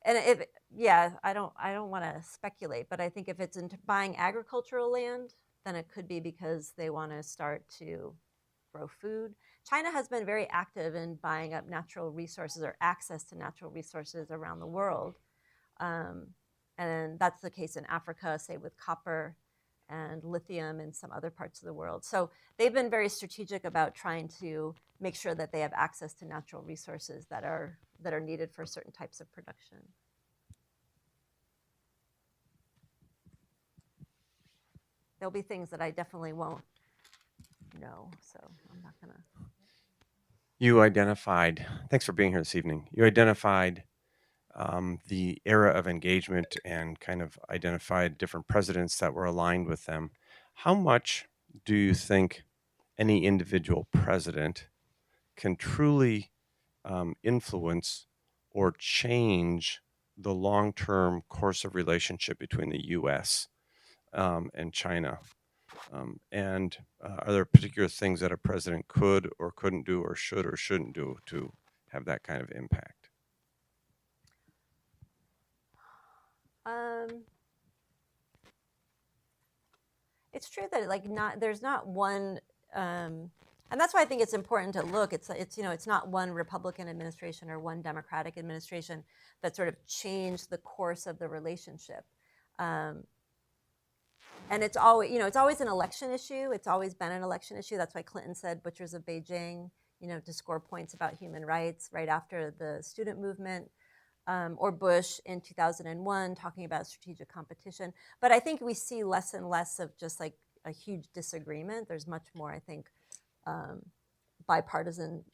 And I don't want to speculate, but I think if it's into buying agricultural land, then it could be because they want to start to grow food. China has been very active in buying up natural resources or access to natural resources around the world. And that's the case in Africa, say with copper and lithium in some other parts of the world. So they've been very strategic about trying to make sure that they have access to natural resources that are needed for certain types of production. There'll be things that I definitely won't know, so I'm not gonna. You identified, thanks for being here this evening. You identified the era of engagement and kind of identified different presidents that were aligned with them. How much do you think any individual president can truly influence or change the long-term course of relationship between the U.S. And China? And are there particular things that a president could or couldn't do or should or shouldn't do to have that kind of impact? It's true that there's not one, and that's why I think it's important to look. It's not one Republican administration or one Democratic administration that sort of changed the course of the relationship. And it's always an election issue. It's always been an election issue. That's why Clinton said "butchers of Beijing," to score points about human rights right after the student movement. Or Bush in 2001 talking about strategic competition. But I think we see less and less of just like a huge disagreement. There's much more, I think, bipartisan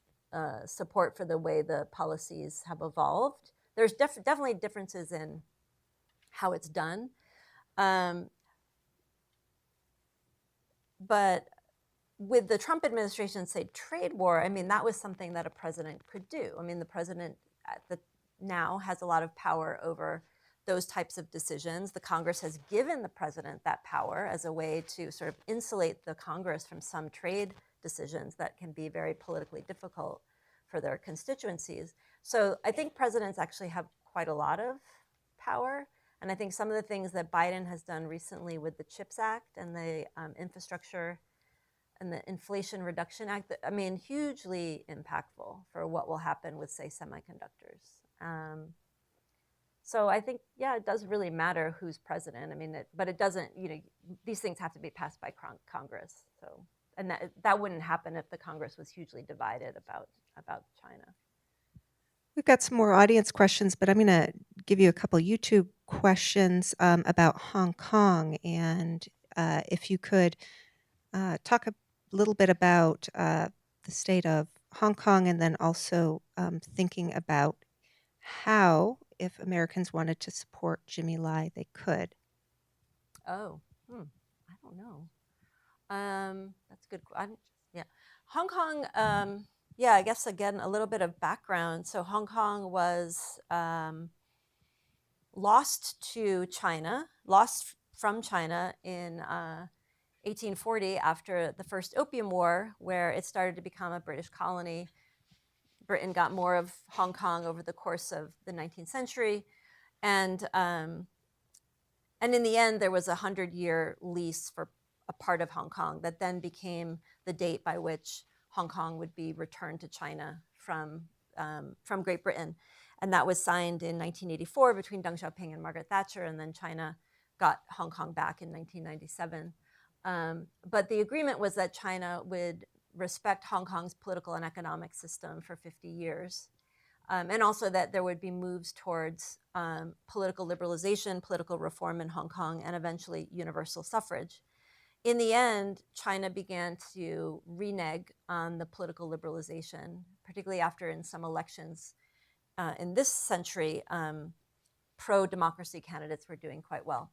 support for the way the policies have evolved. There's definitely differences in how it's done. But with the Trump administration, say, trade war, I mean, that was something that a president could do. I mean, the president now has a lot of power over those types of decisions. The Congress has given the president that power as a way to sort of insulate the Congress from some trade decisions that can be very politically difficult for their constituencies. So I think presidents actually have quite a lot of power. And I think some of the things that Biden has done recently with the CHIPS Act and the Infrastructure and the Inflation Reduction Act, I mean, hugely impactful for what will happen with, say, semiconductors. So I think, yeah, it does really matter who's president. I mean, but it doesn't, these things have to be passed by Congress. So, and that wouldn't happen if the Congress was hugely divided about China. We've got some more audience questions, but I'm going to give you a couple YouTube questions about Hong Kong. And if you could talk a little bit about the state of Hong Kong, and then also thinking about how, if Americans wanted to support Jimmy Lai, they could. Oh, I don't know. That's good. Yeah, Hong Kong. Yeah, I guess again a little bit of background. So Hong Kong was lost from China in 1840 after the first Opium War, where it started to become a British colony. Britain got more of Hong Kong over the course of the 19th century, and in the end, there was a 100-year lease for a part of Hong Kong that then became the date by which Hong Kong would be returned to China from Great Britain, and that was signed in 1984 between Deng Xiaoping and Margaret Thatcher, and then China got Hong Kong back in 1997. But the agreement was that China would respect Hong Kong's political and economic system for 50 years. And also that there would be moves towards political liberalization, political reform in Hong Kong, and eventually universal suffrage. In the end, China began to renege on the political liberalization, particularly after in some elections in this century, pro-democracy candidates were doing quite well.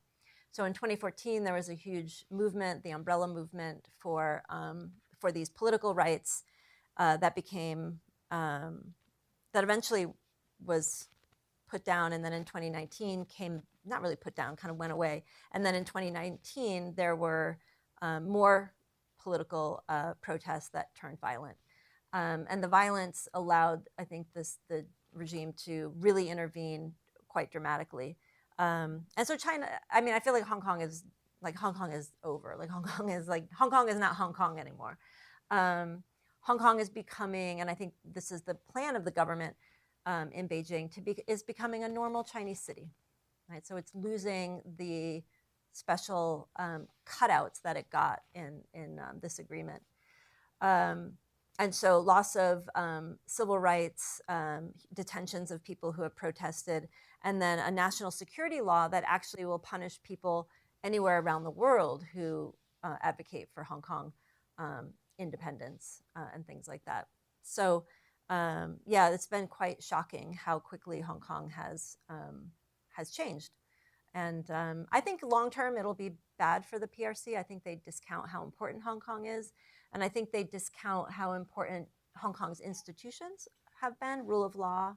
So in 2014, there was a huge movement, the umbrella movement for these political rights that became, that eventually was put down, and then in 2019 not really put down, kind of went away. And then in 2019, there were more political protests that turned violent. And the violence allowed, I think, the regime to really intervene quite dramatically. And so China, I mean, I feel like Hong Kong is over. Hong Kong is not Hong Kong anymore. Hong Kong is becoming, and I think this is the plan of the government in Beijing, is becoming a normal Chinese city, right? So it's losing the special cutouts that it got in this agreement. And so loss of civil rights, detentions of people who have protested, and then a national security law that actually will punish people anywhere around the world who advocate for Hong Kong independence and things like that. So yeah, it's been quite shocking how quickly Hong Kong has changed. And I think long term it'll be bad for the PRC. I think they discount how important Hong Kong is. And I think they discount how important Hong Kong's institutions have been: rule of law,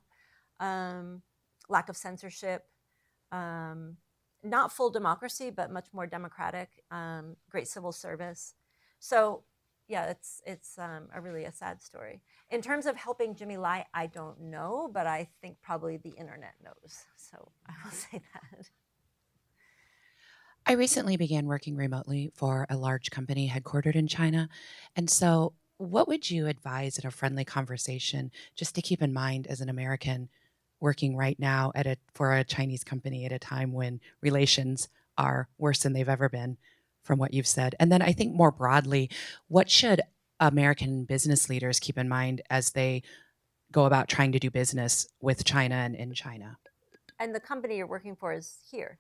lack of censorship, not full democracy, but much more democratic, great civil service. So yeah, it's a sad story. In terms of helping Jimmy Lai, I don't know, but I think probably the internet knows. So I will say that. I recently began working remotely for a large company headquartered in China. And so, what would you advise in a friendly conversation just to keep in mind as an American working right now for a Chinese company at a time when relations are worse than they've ever been, from what you've said? And then I think more broadly, what should American business leaders keep in mind as they go about trying to do business with China and in China? And the company you're working for is here.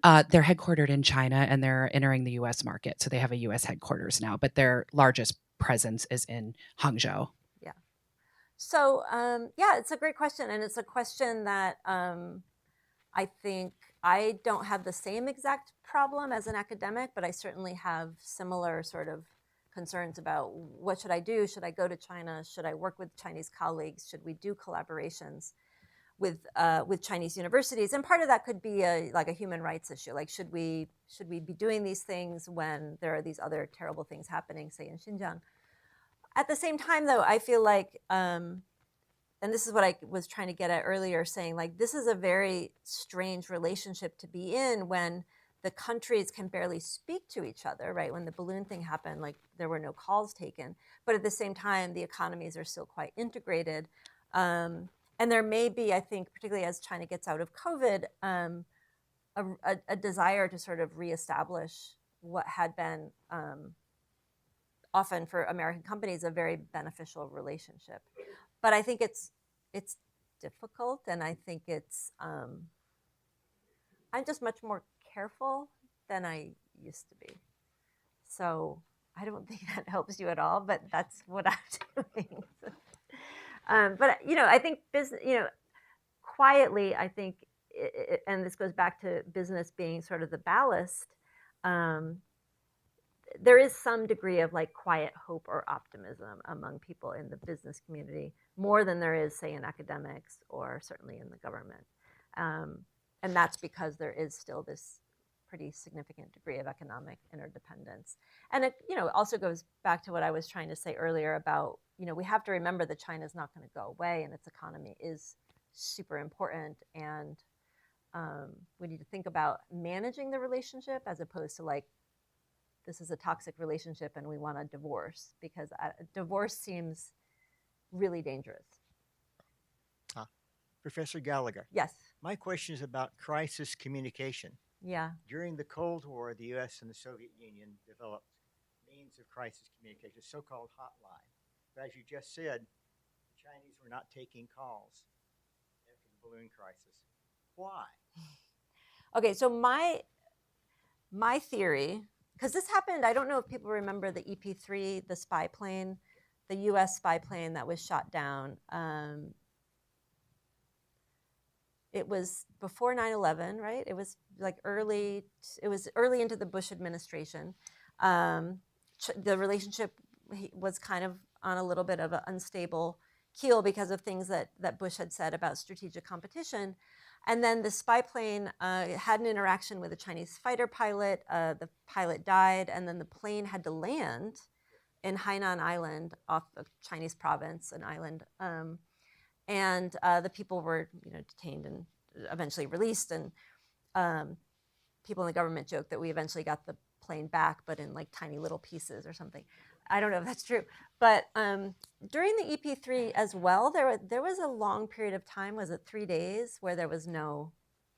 They're headquartered in China and they're entering the US market. So they have a US headquarters now, but their largest presence is in Hangzhou. Yeah. So, yeah, it's a great question. And it's a question that I think I don't have the same exact problem as an academic, but I certainly have similar sort of concerns about what should I do? Should I go to China? Should I work with Chinese colleagues? Should we do collaborations with Chinese universities? And part of that could be like a human rights issue. Like, should we be doing these things when there are these other terrible things happening, say in Xinjiang? At the same time, though, I feel like, and this is what I was trying to get at earlier, saying like this is a very strange relationship to be in when the countries can barely speak to each other, right? When the balloon thing happened, like there were no calls taken, but at the same time, the economies are still quite integrated. And there may be, I think, particularly as China gets out of COVID, a desire to sort of reestablish what had been often for American companies a very beneficial relationship. But I think it's difficult, and I think it's I'm just much more careful than I used to be. So I don't think that helps you at all, but that's what I'm doing. But I think business, quietly, I think, and this goes back to business being sort of the ballast. There is some degree of like quiet hope or optimism among people in the business community, more than there is, say, in academics or certainly in the government. And that's because there is still this pretty significant degree of economic interdependence. And it, also goes back to what I was trying to say earlier about, we have to remember that China is not going to go away and its economy is super important. And we need to think about managing the relationship as opposed to like, this is a toxic relationship and we want a divorce, because divorce seems really dangerous. Professor Gallagher. Yes. My question is about crisis communication. Yeah. During the Cold War, the U.S. and the Soviet Union developed means of crisis communication, so-called hotline. But as you just said, the Chinese were not taking calls after the balloon crisis. Why? Okay, so my theory, because this happened, I don't know if people remember the EP-3, the spy plane, the U.S. spy plane that was shot down. It was before 9/11, right? It was like early into the Bush administration. The relationship was kind of on a little bit of an unstable keel because of things that Bush had said about strategic competition. And then the spy plane had an interaction with a Chinese fighter pilot. The pilot died, and then the plane had to land in Hainan Island off a Chinese province, an island. And the people were, detained and eventually released. And people in the government joked that we eventually got the plane back, but in like tiny little pieces or something. I don't know if that's true. But during the EP-3 as well, there was a long period of time, was it 3 days, where there was no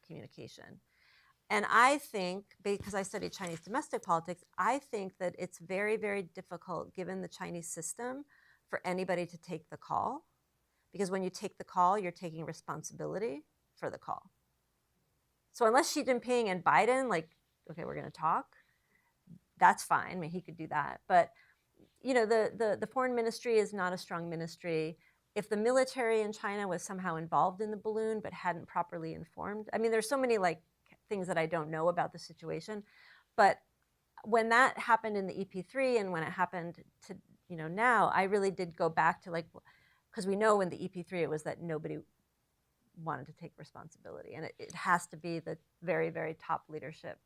communication. And I think, because I studied Chinese domestic politics, I think that it's very, very difficult, given the Chinese system, for anybody to take the call. Because when you take the call, you're taking responsibility for the call. So unless Xi Jinping and Biden, like, okay, we're going to talk, that's fine. I mean, he could do that. But, the foreign ministry is not a strong ministry. If the military in China was somehow involved in the balloon but hadn't properly informed, I mean, there's so many like things that I don't know about the situation. But when that happened in the EP-3 and when it happened to, now, I really did go back to like, because we know in the EP-3 it was that nobody wanted to take responsibility. And it has to be the very, very top leadership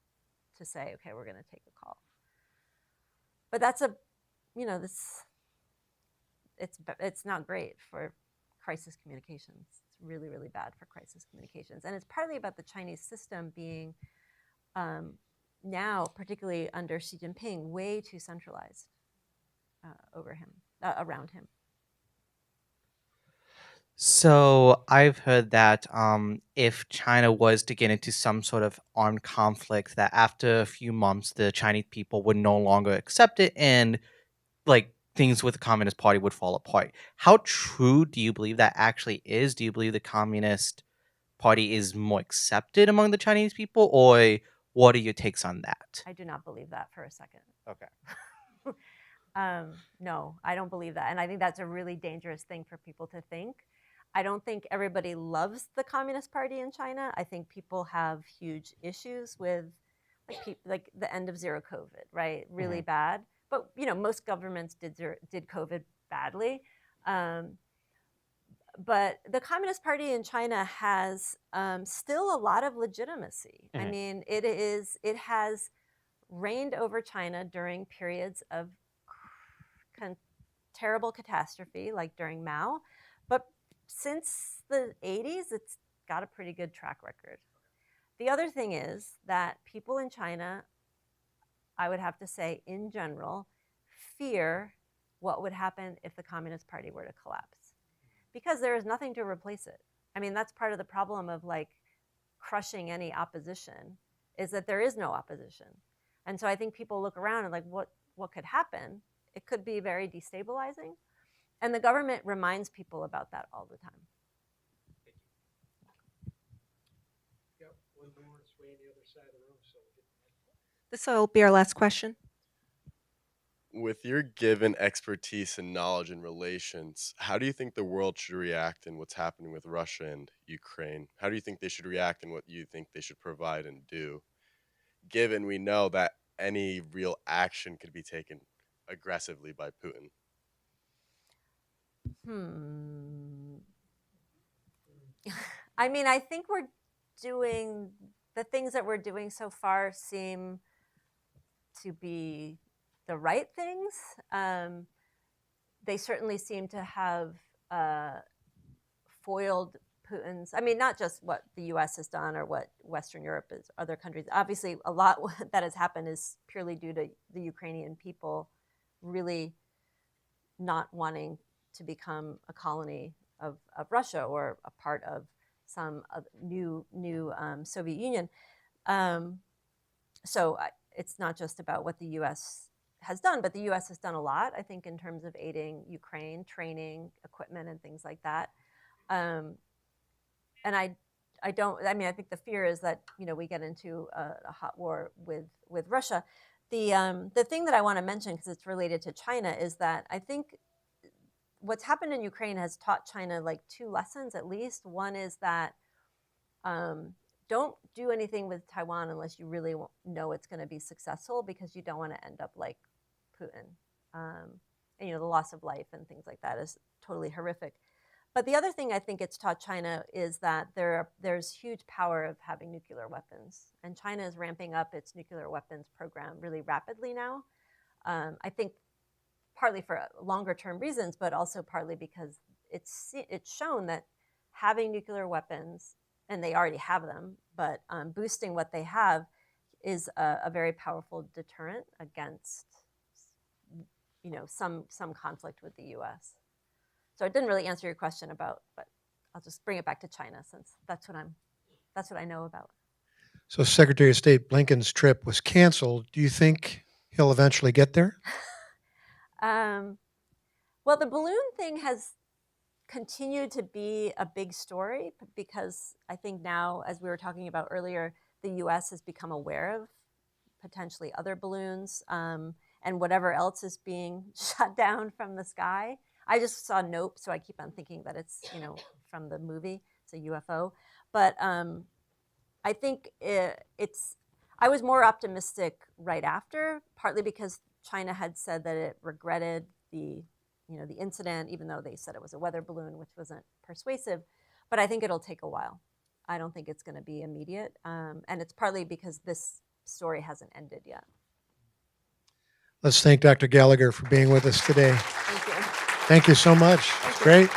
to say, okay, we're going to take a call. But that's it's not great for crisis communications. It's really, really bad for crisis communications. And it's partly about the Chinese system being now, particularly under Xi Jinping, way too centralized over him, around him. So I've heard that if China was to get into some sort of armed conflict, that after a few months, the Chinese people would no longer accept it, and like things with the Communist Party would fall apart. How true do you believe that actually is? Do you believe the Communist Party is more accepted among the Chinese people, or what are your takes on that? I do not believe that for a second. Okay. No, I don't believe that. And I think that's a really dangerous thing for people to think. I don't think everybody loves the Communist Party in China. I think people have huge issues with like the end of zero COVID, right? Really bad. But most governments did COVID badly. But the Communist Party in China has still a lot of legitimacy. I mean, it has reigned over China during periods of terrible catastrophe, like during Mao. But since the 80s, it's got a pretty good track record. The other thing is that people in China, I would have to say, in general, fear what would happen if the Communist Party were to collapse, because there is nothing to replace it. I mean, that's part of the problem of like crushing any opposition, is that there is no opposition. And so I think people look around and like, what could happen? It could be very destabilizing. And the government reminds people about that all the time. Yep, one more, it's way on the other side of the room. So This will be our last question. With your given expertise and knowledge in relations, how do you think the world should react in what's happening with Russia and Ukraine? How do you think they should react, and what you think they should provide and do, given we know that any real action could be taken aggressively by Putin? I mean, I think we're doing the things that we're doing so far seem to be the right things. They certainly seem to have foiled Putin's, I mean, not just what the US has done or what Western Europe is, other countries. Obviously, a lot that has happened is purely due to the Ukrainian people really not wanting to become a colony of Russia or a part of some new Soviet Union. So it's not just about what the US has done, but the US has done a lot, I think, in terms of aiding Ukraine, training, equipment, and things like that. And I think the fear is that, we get into a hot war with Russia. The thing that I want to mention, because it's related to China, is that I think what's happened in Ukraine has taught China like two lessons at least. One is that don't do anything with Taiwan unless you really know it's going to be successful, because you don't want to end up like Putin. And the loss of life and things like that is totally horrific. But the other thing I think it's taught China is that there's huge power of having nuclear weapons. And China is ramping up its nuclear weapons program really rapidly now. I think partly for longer term reasons, but also partly because it's shown that having nuclear weapons, and they already have them, but boosting what they have is a very powerful deterrent against some conflict with the US. So I didn't really answer your question but I'll just bring it back to China, since that's what I know about. So Secretary of State Blinken's trip was canceled. Do you think he'll eventually get there? Well, the balloon thing has continued to be a big story, because I think now, as we were talking about earlier, the US has become aware of potentially other balloons and whatever else is being shot down from the sky. I just saw Nope, so I keep on thinking that it's, from the movie. It's a UFO. But I think I was more optimistic right after, partly because China had said that it regretted the incident, even though they said it was a weather balloon, which wasn't persuasive. But I think it'll take a while. I don't think it's going to be immediate. And it's partly because this story hasn't ended yet. Let's thank Dr. Gallagher for being with us today. Thank you. Thank you so much. It's great.